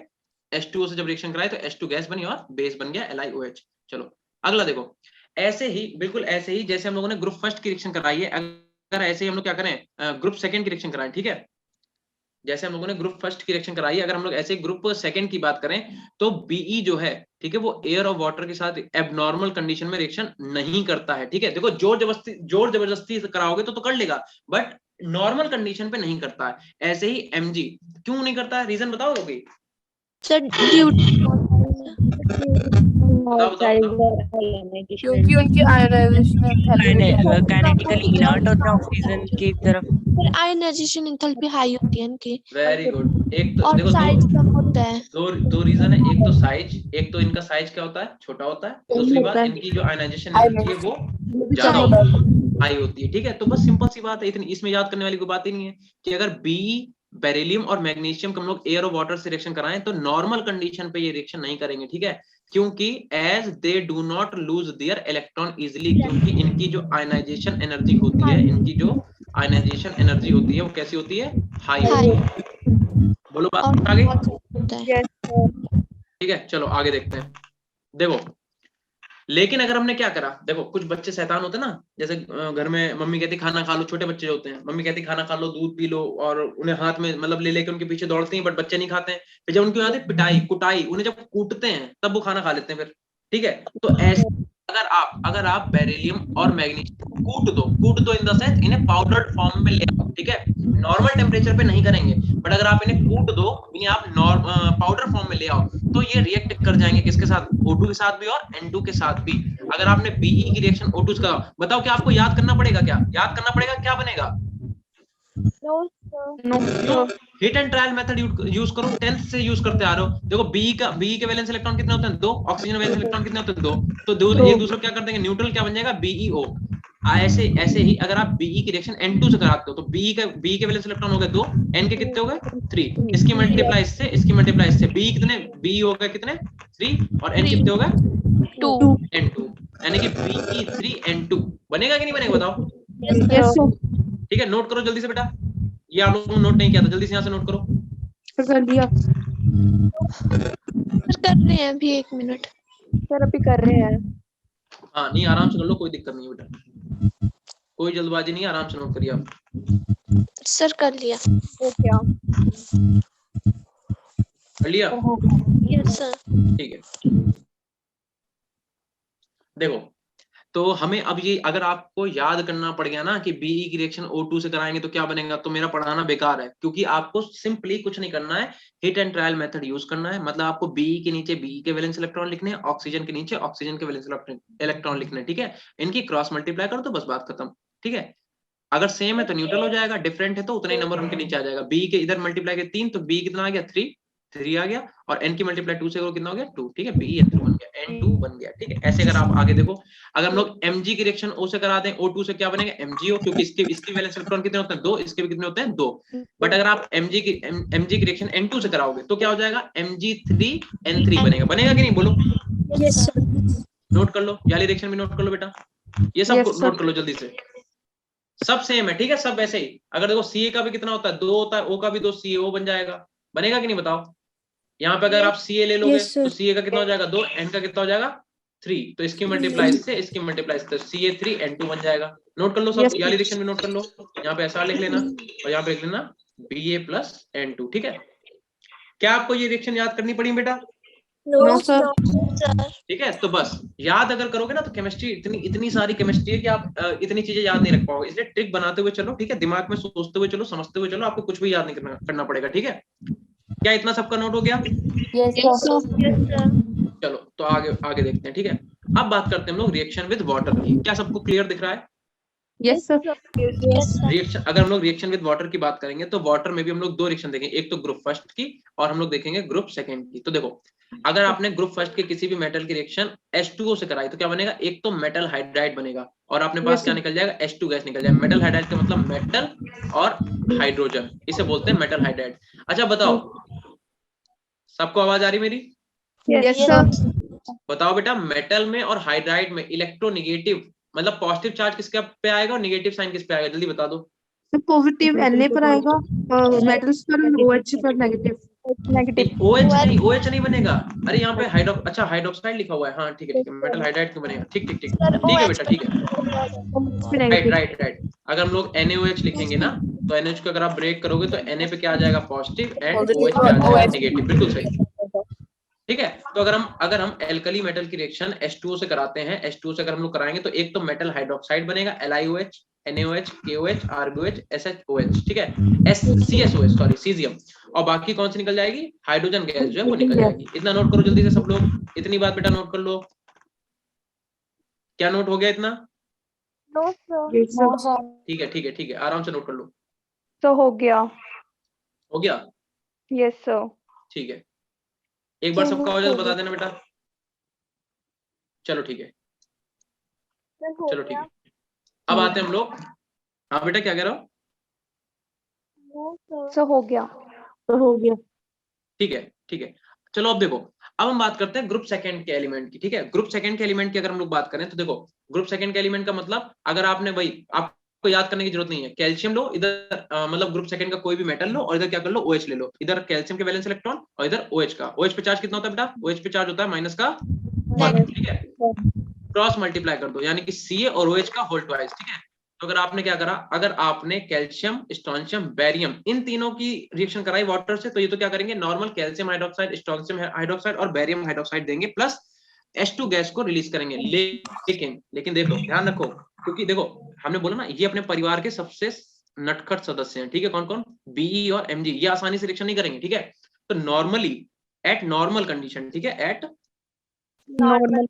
H2O से जब रिएक्शन कराई तो H2 गैस बनी और बेस बन गया LiOH। चलो अगला देखो, ऐसे ही बिल्कुल ऐसे ही जैसे हम लोगों ने ग्रुप फर्स्ट की रिएक्शन कराई है, अगर ऐसे ही हम लोग क्या करें, ग्रुप सेकंड की रिएक्शन कराएं, ठीक है। जैसे हम लोगों ने ग्रुप फर्स्ट की रिएक्शन कराई है, अगर हम लोग ऐसे ग्रुप सेकंड की बात करें तो Be जो है, ठीक है, वो एयर और वाटर के साथ एबनॉर्मल कंडीशन में रिएक्शन नहीं करता है, ठीक है। देखो जोर जबरदस्ती कराओगे तो कर लेगा, बट नॉर्मल कंडीशन पे नहीं करता है। ऐसे ही Mg क्यों नहीं करता है, रीजन बताओगे? Sir, क्योंकि उनकी आयनाइजेशन काइनेटिकली इनर्ट होता है ऑक्सीजन की तरफ। आयनाइजेशन एंथैल्पी हाई होती है इनकी, वेरी गुड। एक तो और देखो साइज कम होता है। दो रीजन है, एक तो साइज, एक तो इनका साइज क्या होता है, छोटा होता है। दूसरी बात इनकी जो आयनाइजेशन एनर्जी है वो ज्यादा हाई होती है, ठीक है। तो बस सिंपल सी बात है, इतनी इसमें याद करने वाली कोई बात ही नहीं है कि अगर Be, बेरिलियम और मैग्नीशियम को हम लोग एयर और वाटर से रिएक्शन कराएं तो नॉर्मल कंडीशन पे ये रिएक्शन नहीं करेंगे, ठीक है। क्योंकि as they do not lose their electron easily, क्योंकि इनकी जो आयनाइजेशन एनर्जी होती है, इनकी जो आयनाइजेशन एनर्जी होती है वो कैसी होती है, हाई होती है। बोलो बात आगे, ठीक है। चलो आगे देखते हैं। देखो लेकिन अगर हमने क्या करा, देखो कुछ बच्चे शैतान होते हैं ना, जैसे घर में मम्मी कहती खाना खा लो, छोटे बच्चे जो होते हैं, मम्मी कहती खाना खा लो, दूध पी लो, और उन्हें हाथ में मतलब ले लेके उनके पीछे दौड़ती हैं, बट बच्चे नहीं खाते हैं। फिर जब उनकी आती है पिटाई कुटाई, उन्हें जब कूटते हैं तब वो खाना खा लेते हैं फिर, ठीक है। तो ऐसे अगर आप बेरिलियम और मैग्नीशियम कूट दो इन द सेंस इन्हें पाउडर्ड फॉर्म में ले आओ, ठीक है। नॉर्मल टेम्परेचर पे नहीं करेंगे, बट अगर आप इन्हें कूट दो, इन्हें आप पाउडर फॉर्म में ले आओ, तो ये रिएक्ट कर जाएंगे किसके साथ, O2 के साथ भी और N2 के साथ भी। अगर आपने Be की रिएक्शन O2 का, बताओ क्या आपको याद करना पड़ेगा, क्या याद करना पड़ेगा, क्या बनेगा? No, sir. Hit and trial method use करो, 10th से यूज करते आ रहे हो। देखो बी के वैलेंस इलेक्ट्रॉन कितने होते हैं 2, ऑक्सीजन वैलेंस इलेक्ट्रॉन कितने होते हैं 2, तो दो एक दूसरे को क्या कर देंगे न्यूट्रल, क्या बन जाएगा BeO। ऐसे ही अगर आप Be की रिएक्शन N2 से कराते हो तो बी के वैलेंस इलेक्ट्रॉन हो गए 2, N के कितने हो गए 3, इसकी मल्टीप्लाई इससे, इसकी मल्टीप्लाई इससे, बी कितने बी हो गए कितने 3 और N कितने हो गए 2 N2, यानी कि Be3N2 बनेगा कि नहीं बनेगा बताओ। Yes, sir. ठीक है, नोट करो जल्दी से बेटा, ये आप लोगों ने नोट नहीं किया था, जल्दी से यहाँ से नोट करो। Sir, कर लिया। सर कर रहे हैं अभी 1 मिनट। सर अभी कर रहे हैं। हाँ नहीं, आराम से कर लो, कोई दिक्कत नहीं है बेटा, कोई जल्दबाजी नहीं है, आराम से नोट करिए आप। सर कर लिया। हो गया। कर लिया, यस सर। ठीक है। देखो तो हमें अब ये अगर आपको याद करना पड़ गया ना कि Be की रिएक्शन O2 से कराएंगे तो क्या बनेगा, तो मेरा पढ़ाना बेकार है, क्योंकि आपको सिंपली कुछ नहीं करना है, hit and trial method use करना है। मतलब आपको Be के नीचे Be के वैलेंस इलेक्ट्रॉन लिखने हैं, ऑक्सीजन के नीचे ऑक्सीजन के वैलेंस इलेक्ट्रॉन लिखने हैं, ठीक है। इनकी क्रॉस मल्टीप्लाई कर दो, बस बात खत्म, ठीक है। अगर सेम है तो न्यूट्रल हो जाएगा, डिफरेंट है तो उतने ही नंबर उनके नीचे आ जाएगा। Be के इधर मल्टीप्लाई के 3 तो B कितना आ गया 3 आ गया, और N की मल्टीप्लाई 2 से करो कितना हो गया 2, ठीक है। Be बन गया, N2 बन गया, ठीक है। ऐसे अगर आप आगे देखो, अगर हम लोग Mg की रिएक्शन O से करा दें, O2 से क्या बनेगा MgO, क्योंकि इसकी वैलेंस इलेक्ट्रॉन कितने होते हैं 2, इसके भी कितने होते हैं 2। बट अगर आप Mg की रिएक्शन N2 से कराओगे तो क्या हो जाएगा Mg3N3 बनेगा कि नहीं बोलो। Yes sir. नोट कर लो, ये वाली रिएक्शन भी नोट कर लो बेटा, ये सब Yes, sir. नोट कर लो जल्दी से, सब सेम है, ठीक है, सब वैसे ही। अगर देखो Ca का भी कितना होता है 2 होता है, O का भी 2, CaO बन जाएगा, बनेगा कि नहीं बताओ। यहाँ पे अगर आप Ca ले लोगे Yes, sir. तो Ca का कितना हो जाएगा 2, N का कितना हो जाएगा 3, तो इसकी मल्टीप्लाई से इसकी मल्टीप्लाई से Ca3N2 बन जाएगा। नोट कर लो सब, Yes, ये वाली रिएक्शन भी नोट कर लो, यहाँ पे ऐसा लिख लेना और यहाँ पे लिख लेना Ba+N2, ठीक है। क्या आपको ये रिएक्शन याद करनी पड़ी बेटा। No, sir. ठीक है, तो बस याद अगर करोगे ना तो केमिस्ट्री इतनी सारी केमिस्ट्री है कि आप इतनी चीजें याद नहीं रख पाओगे, इसलिए ट्रिक बनाते हुए चलो, ठीक है, दिमाग में सोचते हुए चलो, समझते हुए चलो, आपको कुछ भी याद नहीं करना पड़ेगा, ठीक है। क्या इतना सबका नोट हो गया। चलो तो आगे देखते हैं, ठीक है। अब बात करते हैं हम लोग रिएक्शन विद वाटर की। क्या सबको क्लियर दिख रहा है। Yes, sir. रिएक्शन, अगर हम लोग रिएक्शन विद वाटर की बात करेंगे तो वाटर में भी हम लोग 2 रिएक्शन देखेंगे, एक तो ग्रुप फर्स्ट की और हम लोग देखेंगे ग्रुप सेकंड की। तो देखो अगर आपने ग्रुप फर्स्ट के किसी भी मेटल की रिएक्शन H2O से कराई तो क्या बनेगा, एक तो मेटल हाइड्राइड बनेगा और अपने पास Yes, क्या निकल जाएगा H2 गैस निकल जाएगा। मेटल हाइड्राइड का मतलब मेटल और हाइड्रोजन, इसे बोलते हैं मेटल हाइड्राइड। अच्छा बताओ, सबको आवाज आ रही मेरी। Yes, sir. बताओ बेटा, मेटल में और हाइड्राइड में इलेक्ट्रोनेगेटिव मतलब पॉजिटिव चार्ज किसके पे आएगा और नेगेटिव साइन किस पे आएगा, जल्दी बता दो। तो पॉजिटिव Na पर आएगा और मेटल्स पर OH पर नेगेटिव। OH नहीं बनेगा। अरे यहाँ पे अच्छा हाइड्रोक्साइड लिखा हुआ है, हाँ ठीक है, मेटल हाइड्राइड क्यों बनेगा, ठीक है बेटा, ठीक है, राइट। अगर हम लोग NaOH लिखेंगे ना तो NaOH को अगर आप ब्रेक करोगे तो Na पे क्या आ जाएगा पॉजिटिव एंड OH पे आ जाएगा नेगेटिव, बिल्कुल सही, ठीक है। तो अगर हम एल्कली मेटल की रिएक्शन H2O से कराते हैं, H2O से अगर हम लोग कराएंगे तो एक तो मेटल हाइड्रोक्साइड बनेगा LiOH, NaOH, KOH, RgOH, SHOH, ठीक है, CSOH सॉरी सीजियम, और बाकी कौन सी निकल जाएगी, हाइड्रोजन गैस जो है वो निकल जाएगी। इतना नोट करो जल्दी से सब लोग, इतनी बात बेटा नोट कर लो। क्या नोट हो गया इतना। ठीक है, आराम से नोट कर लो। तो हो गया। हो गया, यस सर। ठीक है, एक बार सबका हो जाए तो बता देना बेटा। चलो ठीक है, अब आते हैं हम लोग। हाँ बेटा क्या कह रहा हूँ। सर हो गया। ठीक है, चलो अब देखो, अब हम बात करते हैं ग्रुप सेकंड के एलिमेंट की, ठीक है। ग्रुप सेकंड के एलिमेंट की अगर हम लोग बात करें तो देखो ग्रुप सेकंड के एलिमेंट का मतलब, अगर आपने भाई आपको याद करने की जरूरत नहीं है, कैल्शियम लो इधर, मतलब ग्रुप सेकंड का कोई भी मेटल लो और इधर क्या कर लो OH ले लो, इधर कैल्शियम के वैलेंस इलेक्ट्रॉन और इधर OH का। OH पे चार्ज कितना होता है बेटा, OH पे चार्ज होता है -1, ठीक है। क्रॉस मल्टीप्लाई कर दो यानी कि Ca और OH का होल ट्वाइस, ठीक है। तो अगर आपने क्या करा, अगर आपने कैल्शियम, स्ट्रोंशियम, बेरियम इन तीनों की रिएक्शन कराई वाटर से, तो ये तो क्या करेंगे, normal calcium hydroxide, strontium hydroxide और बेरियम हाइड्रोक्साइड देंगे, प्लस H2 गैस को रिलीज करेंगे। लेकिन देखो ध्यान रखो, क्योंकि देखो हमने बोला ना ये अपने परिवार के सबसे नटखट सदस्य हैं, ठीक है। कौन कौन, Be और Mg, ये आसानी से रिएक्शन नहीं करेंगे, ठीक है। तो नॉर्मली एट नॉर्मल कंडीशन, ठीक है, एट नॉर्मल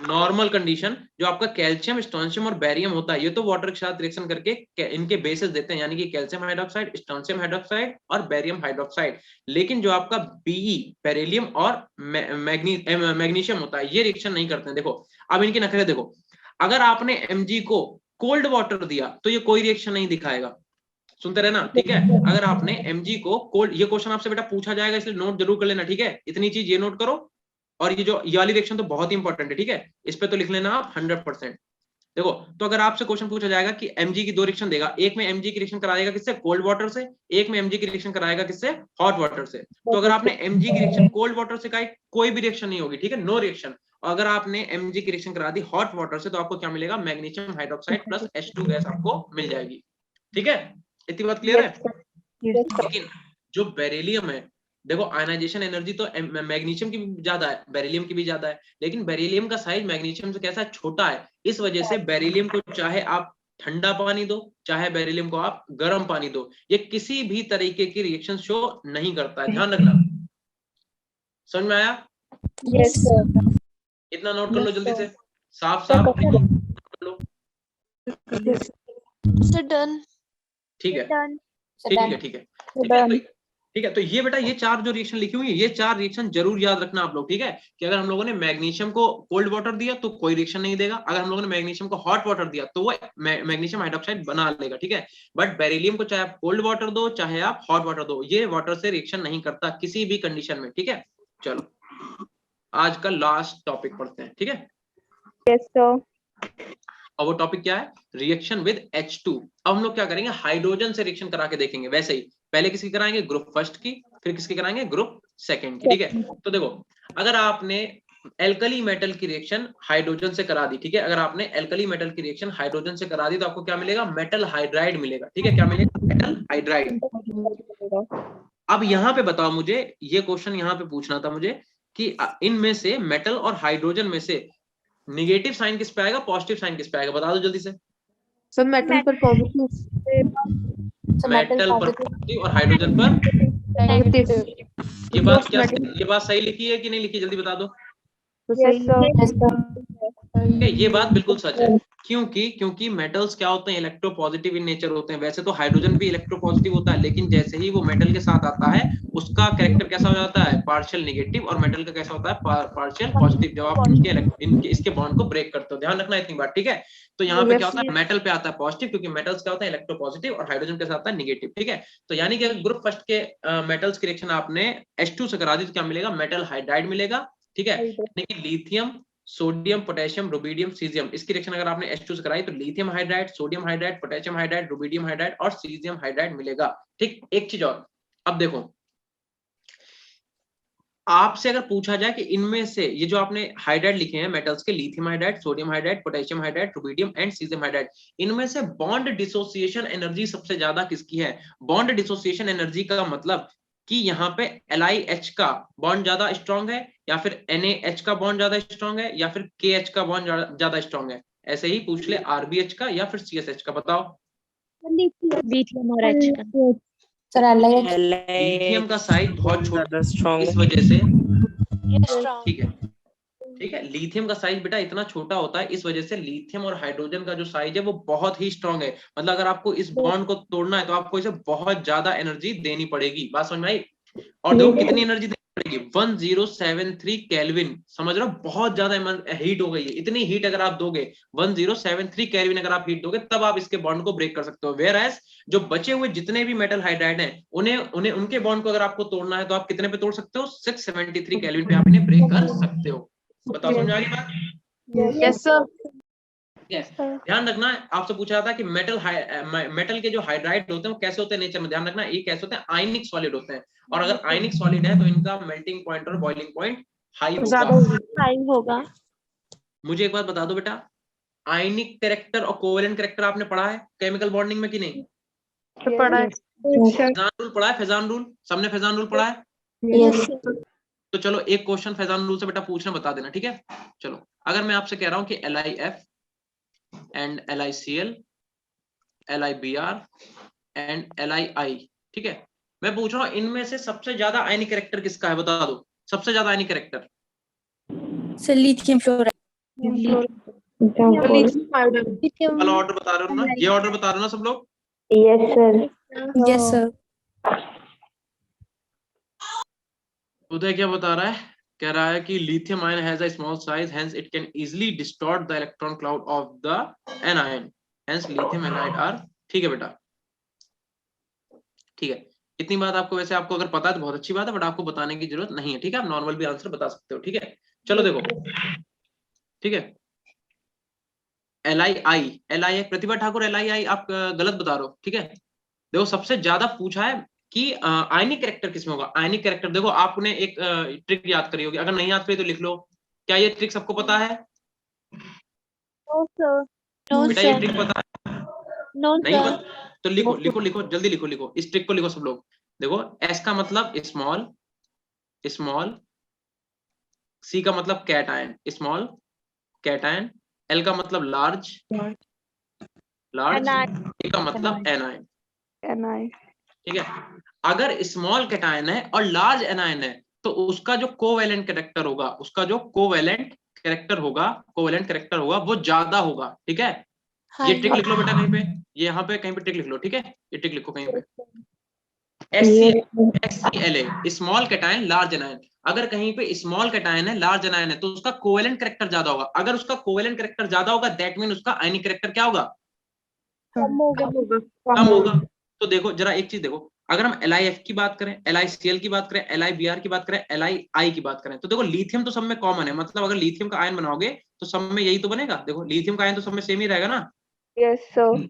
नॉर्मल कंडीशन जो आपका कैल्शियम, स्ट्रोंशियम और बेरियम होता है, ये तो वाटर के साथ रिएक्शन करके इनके बेसिस देते हैं, यानी कि कैल्शियम हाइड्रोक्साइड, स्ट्रोंशियम हाइड्रोक्साइड और बेरियम हाइड्रोक्साइड। लेकिन जो आपका बीई, बेरिलियम और मैग्नीशियम होता है, ये रिएक्शन नहीं करते हैं। देखो अब इनके नखरे देखो, अगर आपने Mg को कोल्ड वाटर दिया तो ये कोई रिएक्शन नहीं दिखाएगा, सुनते रहना, ठीक है। अगर आपने Mg को कोल्ड, ये क्वेश्चन आपसे बेटा पूछा जाएगा इसलिए नोट जरूर कर लेना, ठीक है। इतनी चीज ये नोट करो, और ये वाली रिएक्शन तो बहुत ही इंपॉर्टेंट है, ठीक है, इस पे तो लिख लेना आप 100%। देखो तो अगर आपसे क्वेश्चन पूछा जाएगा कि Mg की दो रिएक्शन देगा, एक में Mg की रिएक्शन कराएगा किससे, कोल्ड वाटर से, एक में Mg की रिएक्शन कराएगा किससे, हॉट वाटर से। तो अगर आपने Mg की रिएक्शन कोल्ड वाटर से कराई, कोई भी रिएक्शन नहीं होगी, ठीक है, नो रिएक्शन। और अगर आपने Mg की रिएक्शन करा दी हॉट वाटर से, तो आपको क्या मिलेगा, magnesium hydroxide plus H2 gas आपको मिल जाएगी, ठीक है। इतनी बात क्लियर है। लेकिन जो बेरिलियम है, देखो आयनाइजेशन एनर्जी तो मैग्नीशियम की भी ज्यादा है, बेरिलियम की भी ज्यादा है, लेकिन बेरिलियम का साइज मैग्नीशियम से कैसा छोटा है, इस वजह से बेरिलियम को चाहे आप ठंडा पानी दो, चाहे बेरिलियम को आप गर्म पानी दो, ये किसी भी तरीके की रिएक्शन शो नहीं करता है, ध्यान रखना। समझ में आया? Yes sir. इतना नोट कर लो जल्दी से, साफ साफ कर लो, सर डन। ठीक है, ठीक है, ठीक है, ठीक है। तो ये बेटा, ये चार जो रिएक्शन लिखी हुई है, ये चार रिएक्शन जरूर याद रखना आप लोग, ठीक है। कि अगर हम लोगों ने मैग्नीशियम को कोल्ड वाटर दिया तो कोई रिएक्शन नहीं देगा, अगर हम लोगों ने मैग्नीशियम को हॉट वाटर दिया तो वो मैग्नीशियम हाइड्रोक्साइड बना लेगा, ठीक है। बट बेरिलियम को चाहे आप कोल्ड वाटर दो, चाहे आप हॉट वाटर दो, ये वाटर से रिएक्शन नहीं करता किसी भी कंडीशन में, ठीक है। चलो आज का लास्ट टॉपिक पढ़ते हैं, ठीक है। Yes sir. और वो टॉपिक क्या है, रिएक्शन विद H2। अब हम लोग क्या करेंगे, हाइड्रोजन से रिएक्शन करा के देखेंगे। वैसे ही पहले किसकी कराएंगे, ग्रुप फर्स्ट की, फिर किसकी कराएंगे, ग्रुप सेकंड की, ठीक है। तो देखो अगर आपने एल्कली मेटल की रिएक्शन हाइड्रोजन से करा दी, ठीक है, अगर आपने एल्कली मेटल की रिएक्शन हाइड्रोजन से करा दी तो आपको क्या मिलेगा, मेटल हाइड्राइड मिलेगा, ठीक है। क्या मिलेगा, मेटल हाइड्राइड। अब यहाँ पे बताओ मुझे, ये क्वेश्चन यहाँ पे पूछना था मुझे कि इनमें से मेटल और हाइड्रोजन में से नेगेटिव साइन किस पे आएगा, पॉजिटिव साइन किस पे आएगा, बता दो जल्दी से। सब मेटल पर पॉजिटिव, मेटल पर पॉजिटिव और हाइड्रोजन पर नेगेटिव। ये बात क्या, ये बात सही लिखी है कि नहीं लिखी, जल्दी बता दो। ये बात बिल्कुल सच है, क्योंकि मेटल्स क्या होते हैं, इलेक्ट्रोपॉजिटिव इन नेचर होते हैं। वैसे तो हाइड्रोजन भी इलेक्ट्रोपॉजिटिव होता है, लेकिन जैसे ही वो मेटल के साथ आता है उसका कैरेक्टर कैसा हो जाता है, पार्शियल नेगेटिव, और मेटल का कैसा होता है, पार्शियल पॉजिटिव, जब आप इनके इसके बॉन्ड को ब्रेक करते हो। ध्यान रखना इतनी बात, ठीक है। तो यहाँ पे क्या होता है, मेटल पे आता है पॉजिटिव, क्योंकि मेटल्स क्या होता है, इलेक्ट्रोपॉजिटिव, और हाइड्रोजन के साथ आता है नेगेटिव, ठीक है। तो यानी कि ग्रुप फर्स्ट के मेटल्स की रिएक्शन आपने H2 से करा दी तो क्या मिलेगा, मेटल हाइड्राइड मिलेगा, ठीक है। यानी कि lithium, sodium, potassium, rubidium, caesium, इसकी रिएक्शन अगर आपने H2 से कराई तो lithium hydride, sodium hydride, potassium hydride, rubidium hydride और सीजियम हाइड्राइड मिलेगा, ठीक। एक चीज और, अब देखो आपसे अगर पूछा जाए कि इनमें से ये जो आपने हाइड्राइड लिखे हैं मेटल्स के, lithium hydride, sodium hydride, potassium hydride, rubidium and caesium hydride, इनमें से बॉन्ड डिसोसिएशन एनर्जी सबसे ज्यादा किसकी है। बॉन्ड डिसोसिएशन एनर्जी का मतलब कि यहाँ पे LiH का बॉन्ड ज्यादा स्ट्रॉन्ग है, या फिर NaH का बॉन्ड ज्यादा स्ट्रॉन्ग है, या फिर KH का बॉन्ड ज्यादा स्ट्रॉन्ग है। ऐसे ही पूछ ले RBH का या फिर CSH का, बताओ। लिथियम और H का। लिथियम का साइज बहुत छोटा इस वजह से, ठीक है, ठीक है। लिथियम का साइज बेटा इतना छोटा होता है, इस वजह से लिथियम और हाइड्रोजन का जो साइज है वो बहुत ही स्ट्रॉन्ग है। मतलब अगर आपको इस बॉन्ड को तोड़ना है तो आपको इसे बहुत ज्यादा एनर्जी देनी पड़ेगी, बात समझ में आई। और देखो कितनी एनर्जी देनी पड़ेगी, 1073 केल्विन, समझ रहे हो, बहुत ज्यादा हीट हो गई है। इतनी हीट अगर आप दोगे 1073 केल्विन अगर आप हीट दोगे, तब आप इसके बॉन्ड को ब्रेक कर सकते हो। वेयर एज जो बचे हुए जितने भी मेटल हाइड्राइड हैं, उन्हें उनके बॉन्ड को अगर आपको तोड़ना है तो आप कितने पे तोड़ सकते हो, 673 केल्विन पे आप इन्हें ब्रेक कर सकते हो। बताओ समझ आ गई बात। Yes sir. ध्यान रखना, आपसे पूछा था कि मेटल के जो हाइड्राइड होते हैं वो कैसे होते हैं नेचर में, ध्यान रखना ये कैसे होते हैं, आयनिक सॉलिड होते हैं। और अगर आयनिक सॉलिड है तो इनका मेल्टिंग पॉइंट और बॉइलिंग पॉइंट हाई होगा। मुझे एक बात बता दो बेटा, आयनिक कैरेक्टर और कोवेलेंट कैरेक्टर आपने पढ़ा है केमिकल बॉन्डिंग में कि नहीं? पढ़ा है। फेजान रूल पढ़ा है, फेजान रूल, सबने फेजान रूल पढ़ा है? यस तो चलो एक क्वेश्चन फेजान रूल से बेटा पूछना, बता देना, ठीक है। चलो अगर मैं आपसे कह रहा हूं कि LiF and LiCl, LiBr and Li, ठीक है, मैं पूछ रहा हूं इनमें से सबसे ज्यादा आयनिक कैरेक्टर किसका है, बता दो सबसे ज्यादा आयनिक कैरेक्टर। Sir lithium fluoride. वाला ऑर्डर बता रहे हो ना, ये ऑर्डर बता रहे हो ना सब लोग? Yes sir. Yes sir. Uday क्या बता रहा है? कह रहा है कि lithium ion has a small size, hence it can easily distort the electron cloud of the anion, hence lithium halide are. ठीक है बेटा, ठीक है। इतनी बात आपको, वैसे आपको अगर पता है तो बहुत अच्छी बात है, बट आपको बताने की जरूरत नहीं है, ठीक है। आप नॉर्मल भी आंसर बता सकते हो, ठीक है। चलो देखो, ठीक है। LII प्रतिभा ठाकुर, LII आप गलत बता रहे हो, ठीक है। देखो सबसे ज्यादा पूछा है कि आयनिक कैरेक्टर किसमें होगा। आयनिक कैरेक्टर देखो, आपने एक ट्रिक याद करी होगी, अगर नहीं याद करी तो लिख लो। क्या ये ट्रिक सबको पता है? No sir. नो बेटा ये सर। ट्रिक पता है? नो नहीं सर। पता तो लिखो लिखो लिखो, जल्दी लिखो लिखो, इस ट्रिक को लिखो सब लोग। देखो S का मतलब स्मॉल, स्मॉल। C का मतलब कैटायन, स्मॉल कैटायन। L का मतलब लार्ज, लार्ज। A का मतलब एनायन, ठीक है। अगर स्मॉल कैटायन है और लार्ज एनायन है तो उसका जो कोवेलेंट कैरेक्टर होगा, उसका जो कोवेलेंट कैरेक्टर होगा वो ज्यादा होगा, ठीक है। हाँ ये ट्रिक जी। लिख लो बेटा कहीं पे, ये यहाँ पे कहीं पे ट्रिक लिख लो, ठीक है। ये ट्रिक लिखो कहीं पे, SCLA small cation large anion. अगर कहीं पे स्मॉल कैटायन है, लार्ज एनायन है, तो उसका कोवेलेंट कैरेक्टर ज्यादा होगा। अगर उसका कोवेलेंट कैरेक्टर ज्यादा होगा, दैट मीन उसका आयनिक कैरेक्टर क्या होगा? कम कम होगा। तो देखो जरा एक चीज देखो, अगर हम LiF की बात करें, LiCl की बात करें, LiBr की बात करें, LiI की बात करें, तो देखो लिथियम तो सब में कॉमन है। मतलब अगर लिथियम का आयन बनाओगे तो सब में यही तो बनेगा। देखो लिथियम का आयन तो सब में सेम ही रहेगा ना। Yes sir.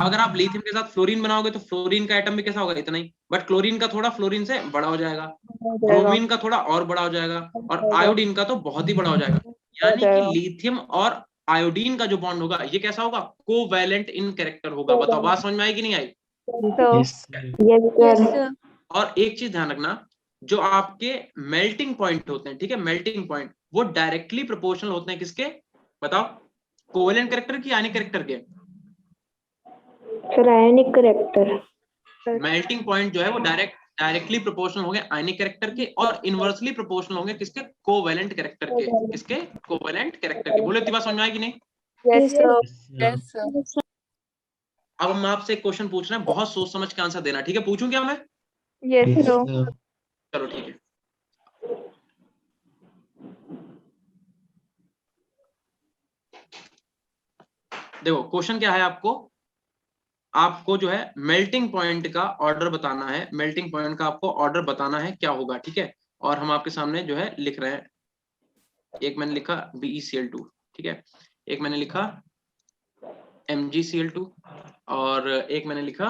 अगर आप लिथियम के साथ फ्लोरीन बनाओगे तो फ्लोरीन का एटम भी कैसा होगा? इतना ही। बट क्लोरीन का थोड़ा फ्लोरीन से बड़ा हो जाएगा, ब्रोमीन का थोड़ा और बड़ा हो जाएगा, और आयोडीन का तो बहुत ही बड़ा हो जाएगा। यानी कि लिथियम और आयोडीन का जो बॉन्ड होगा ये कैसा होगा? कोवैलेंट इन कैरेक्टर होगा। बताओ बात समझ में आई कि नहीं आई? और एक चीज ध्यान रखना, जो आपके मेल्टिंग पॉइंट होते हैं, ठीक है, मेल्टिंग पॉइंट वो डायरेक्टली प्रोपोर्शनल होते हैं किसके? बताओ, कोवैलेंट कैरेक्टर की आयनिक कैरेक्टर के? सर आयनिक कैरेक्टर। मेल्टिंग पॉइंट जो है वो डायरेक्टली प्रोपोर्शनल होंगे आयनिक कैरेक्टर के, और इनवर्सली प्रोपोर्शनल होंगे किसके? कोवैलेंट कैरेक्टर के। किसके? कोवैलेंट कैरेक्टर के। बोलो इतनी बात समझ में आई कि नहीं? Yes sir. Yes sir. अब हम आपसे एक क्वेश्चन पूछ रहे हैं, बहुत सोच समझ के आंसर देना, ठीक है। पूछूं क्या मैं? Yes sir. चलो ठीक है। देखो क्वेश्चन क्या है, आपको जो है मेल्टिंग पॉइंट का ऑर्डर बताना है। मेल्टिंग पॉइंट का आपको ऑर्डर बताना है क्या होगा, ठीक है। और हम आपके सामने जो है लिख रहे हैं। एक मैंने लिखा BeCl2, ठीक है। एक मैंने लिखा MgCl2, और एक मैंने लिखा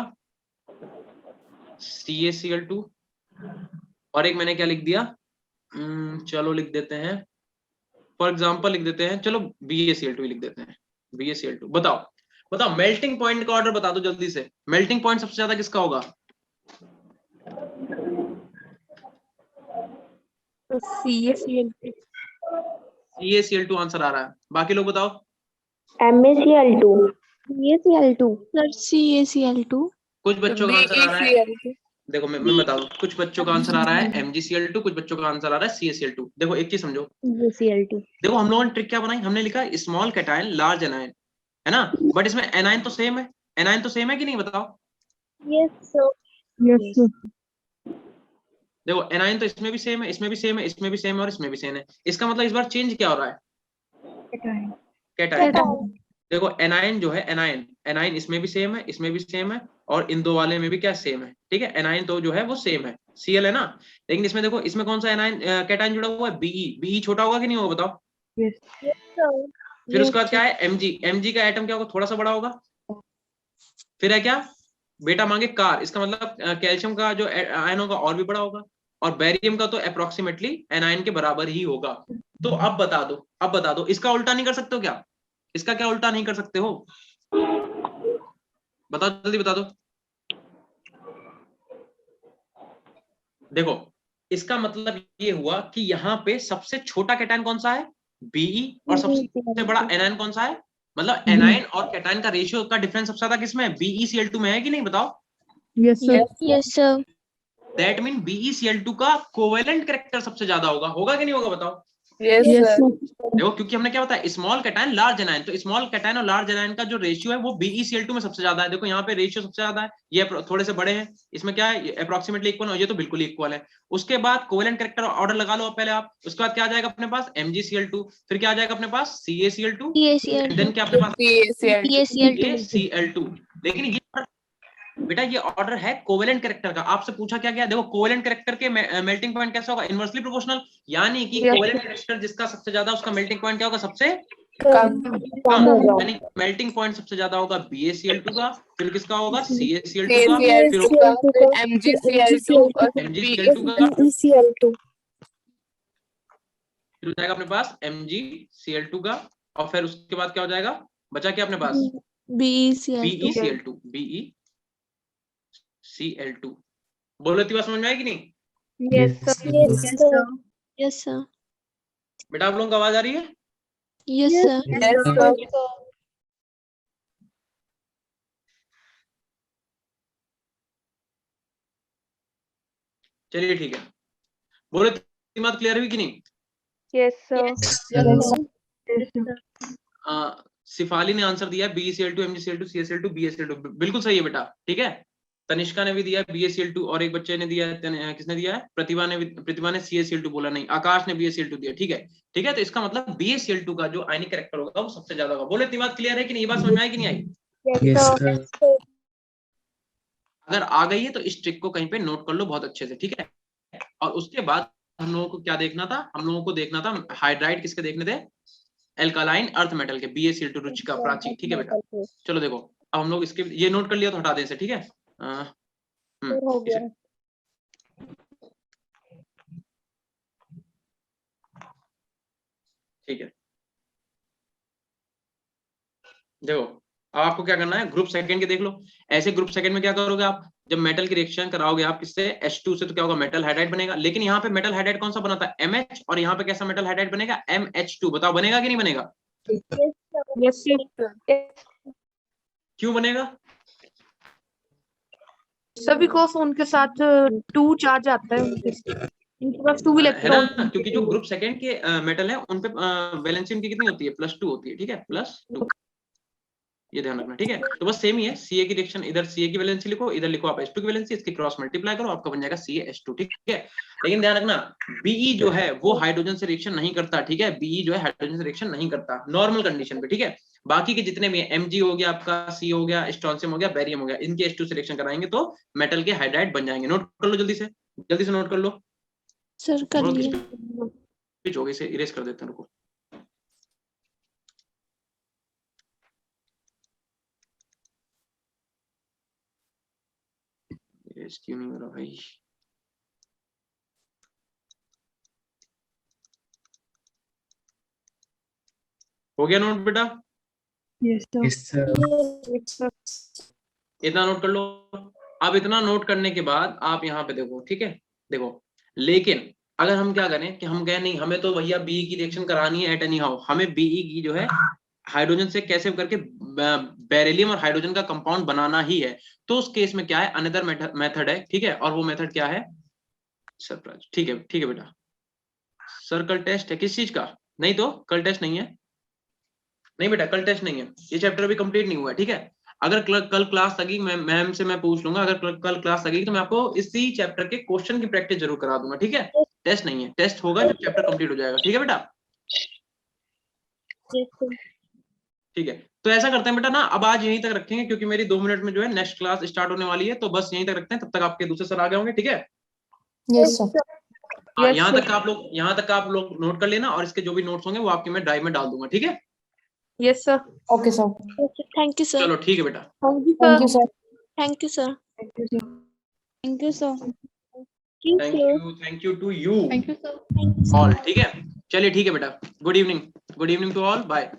CaCl2, और एक मैंने क्या लिख दिया? चलो लिख देते हैं, फॉर एग्जाम्पल लिख देते हैं, चलो BaCl2 ही लिख देते हैं। BaCl2। बताओ मेल्टिंग पॉइंट का ऑर्डर बता दो जल्दी से। मेल्टिंग पॉइंट सबसे ज्यादा किसका होगा? CaCl2 आंसर आ रहा है। बाकी लोग बताओ। MaCl2। Sir CaCl2। कुछ बच्चों का आंसर आ रहा है, देखो मैं बता दूं, कुछ बच्चों का आंसर आ रहा है MgCl2, कुछ बच्चों का आंसर आ रहा है CaCl2। देखो एक चीज समझो, देखो हम लोगों ने ट्रिक क्या बनाई, हमने लिखा स्मॉल कैटायन लार्ज एनायन, है ना। बट इसमें एनायन तो सेम है, एनायन तो सेम है कि नहीं? बताओ। Yes sir. Yes sir. देखो एनायन तो इसमें भी सेम है, इसमें भी सेम है, इसमें भी सेम है, और इसमें भी सेम है। इसका मतलब इस बार चेंज क्या हो रहा है? कैटायन। देखो एनायन जो है, एनायन इसमें भी सेम है, इसमें भी सेम है, और इन दो वाले में भी क्या सेम है, ठीक है। एनायन तो जो है वो सेम है, Cl है ना। लेकिन इसमें देखो, इसमें कौन सा एनायन कैटायन जुड़ा हुआ है? Be छोटा होगा कि नहीं होगा? बताओ। Yes sir. फिर उसके बाद क्या है? Mg का एटम क्या होगा? थोड़ा सा बड़ा होगा। फिर है क्या? बेटा मांगे कार, इसका मतलब कैल्शियम का जो आयन होगा और भी बड़ा होगा, और बेरियम का तो अप्रोक्सीमेटली एनायन के बराबर ही होगा। तो अब बता दो, इसका उल्टा नहीं कर सकते हो क्या? इसका क्या उल्टा नहीं कर सकते हो? बताओ जल्दी बता दो। देखो इसका मतलब ये हुआ कि यहाँ पे सबसे छोटा कैटायन कौन सा है? Be, और सबसे बड़ा एनायन कौन सा है? मतलब एनायन और कैटायन का रेशियो का डिफरेंस सबसे ज्यादा किसमें है? BeCl2 में है कि नहीं? बताओ। Yes sir. Yes sir. That mean BeCl2 का कोवेलेंट कैरेक्टर सबसे ज्यादा होगा कि नहीं होगा? बताओ। Yes, Yes, sir. sir. देखो क्योंकि हमने क्या बताया, स्मॉल कैटायन लार्ज एनायन, तो स्मॉल कैटायन और लार्ज एनायन का जो रेशियो है वो BeCl2 में सबसे ज्यादा है। देखो यहाँ पे रेशियो सबसे ज्यादा है, ये थोड़े से बड़े हैं, इसमें क्या है अप्रोक्सीमेटली इक्वल है, ये तो बिल्कुल इक्वल है। उसके बाद कोवेलेंट कैरेक्टर ऑर्डर लगा लो पहले आप, उसके बाद क्या आ जाएगा अपने पास MgCl2, फिर क्या आ जाएगा अपने पास CaCl2, एंड देन क्या अपने पास CaCl2। लेकिन ये बेटा ये ऑर्डर है कोवेलेंट कैरेक्टर का। आपसे पूछा क्या गया, देखो कोवेलेंट कैरेक्टर के मेल्टिंग पॉइंट कैसा होगा, इनवर्सली प्रोपोर्शनल, यानी कि कोवेलेंट कैरेक्टर जिसका सबसे ज्यादा उसका मेल्टिंग पॉइंट क्या होगा, सबसे कम। कम, यानी मेल्टिंग पॉइंट सबसे ज्यादा होगा BaCl2 का, फिर किसका होगा CaCl2 का, फिर CaCl2 का, MgCl2 और फिर MgCl2 का, BeCl2 फिर हो जाएगा अपने पास MgCl2 का, और फिर उसके बाद क्या हो जाएगा, बचा क्या अपने पास BeCl2, BeCl2। बोलो इतनी बात समझ में आएगी नहीं? Yes, sir. Yes, sir. Yes, sir. बेटा आप लोगों को आवाज आ रही है? Yes, sir. Yes, sir. चलिए ठीक है, बोलो इतनी बात क्लियर हुई कि नहीं? Yes, sir. Yes, sir. Shefali ने आंसर दिया BeCl2, MgCl2, CaCl2, BaCl2, बिल्कुल सही है बेटा, ठीक है। तनिष्का ने भी दिया BaCl2, और एक बच्चे ने दिया है, किसने दिया है, प्रतिभा ने CaCl2 बोला नहीं, आकाश ने BaCl2 दिया, ठीक है। ठीक है, तो इसका मतलब BaCl2 का जो आयनिक कैरेक्टर होगा वो सबसे ज्यादा होगा। बोलो इतनी बात क्लियर है कि नहीं? ये बात समझ में आई कि नहीं आई? Yes, sir. अगर आ गई है तो इस ट्रिक को कहीं पे नोट कर लो बहुत अच्छे से, ठीक है। और उसके बाद हम लोगों को क्या देखना था, हम लोगों को देखना था हाइड्राइड किसके देखने थे, एल्कालाइन अर्थ मेटल के, BaCl2, रुचिका, प्राची, ठीक है बेटा। चलो देखो अब हम लोग इसके, ये नोट कर लिया तो हटा दें इसे, ठीक है। ठीक है, देखो अब आपको क्या करना है, ग्रुप सेकंड के देख लो। ऐसे ग्रुप सेकंड में क्या करोगे आप, जब मेटल की रिएक्शन कराओगे आप किससे, H2 से, तो क्या होगा, मेटल हाइड्राइड बनेगा। लेकिन यहाँ पे मेटल हाइड्राइड कौन सा बनाता है, MH, और यहाँ पे कैसा मेटल हाइड्राइड बनेगा, MH2। बताओ बनेगा कि नहीं बनेगा? Yes, sir. क्यों बनेगा? सर बिकॉज उनके साथ 2 चार्ज आता है, उनके पास 2 है इलेक्ट्रॉन। ना, क्योंकि जो ग्रुप सेकंड के मेटल है उन पे वैलेंसी उनकी कितनी होती है, +2 होती है, ठीक है, +2, ये ध्यान रखना, ठीक है। तो बस सेम ही है, Ca की रिएक्शन, इधर Ca की वैलेंसी लिखो, इधर लिखो आप H2 की वैलेंसी, इसकी क्रॉस मल्टीप्लाई करो, आपका बन जाएगा CaH2, ठीक है। लेकिन ध्यान रखना Be जो है वो हाइड्रोजन से रिएक्शन नहीं करता, ठीक है। Be जो है हाइड्रोजन से रिएक्शन नहीं करता नॉर्मल कंडीशन पे, ठीक है। बाकी के जितने भी Mg हो गया आपका, C हो गया, स्ट्रोंशियम हो गया, बेरियम हो गया, इनके H2 से रिएक्शन कराएंगे तो मेटल के हाइड्राइड बन जाएंगे। नोट कर लो जल्दी से नोट कर लो। सर कर लिया। स्विच हो गई, इसे इरेज कर देते हैं, रुको। इरेज क्यों नहीं हो रहा भाई? हो गया नोट बेटा? Yes, sir. Yes, sir. इतना नोट कर लो। अब इतना नोट करने के बाद आप यहाँ पे देखो, ठीक है, देखो। लेकिन अगर हम क्या करें कि हम कहें नहीं हमें तो भैया Be की रिएक्शन करानी है एट एनी हाउ, हमें Be की जो है हाइड्रोजन से कैसे करके बेरिलियम और हाइड्रोजन का कंपाउंड बनाना ही है, तो उस केस में क्या है, अनदर मेथड है, ठीक है। और वो मेथड क्या है, सरप्राइज, ठीक है बेटा। सर कल टेस्ट है किस चीज का? नहीं तो कल टेस्ट नहीं है, नहीं बेटा कल टेस्ट नहीं है, ये चैप्टर अभी कंप्लीट नहीं हुआ है, ठीक है। अगर कल क्लास लगेगी, मैम से मैं पूछ लूंगा, अगर कल क्लास लगेगी तो मैं आपको इसी चैप्टर के क्वेश्चन की प्रैक्टिस जरूर करा दूंगा, ठीक है। टेस्ट नहीं है, टेस्ट होगा जब चैप्टर कंप्लीट हो जाएगा, ठीक है बेटा। ठीक है, तो ऐसा करते हैं बेटा ना, अब आज यहीं तक रखेंगे क्योंकि मेरी 2 मिनट में जो है नेक्स्ट क्लास स्टार्ट होने वाली है, तो बस यहीं तक रखते हैं, तब तक आपके दूसरे सर आ गए होंगे, ठीक है। Yes sir. यहाँ तक आप लोग नोट कर लेना, और इसके जो भी नोट्स होंगे वो आपके मैं ड्राइव में डाल दूंगा, ठीक है। Yes, sir. Okay sir. Thank you sir. चलो ठीक है बेटा, Thank you, sir. Thank you sir. Thank you sir. Thank you sir. Thank you to you all, ठीक है। चलिए ठीक है बेटा, good evening to all, bye.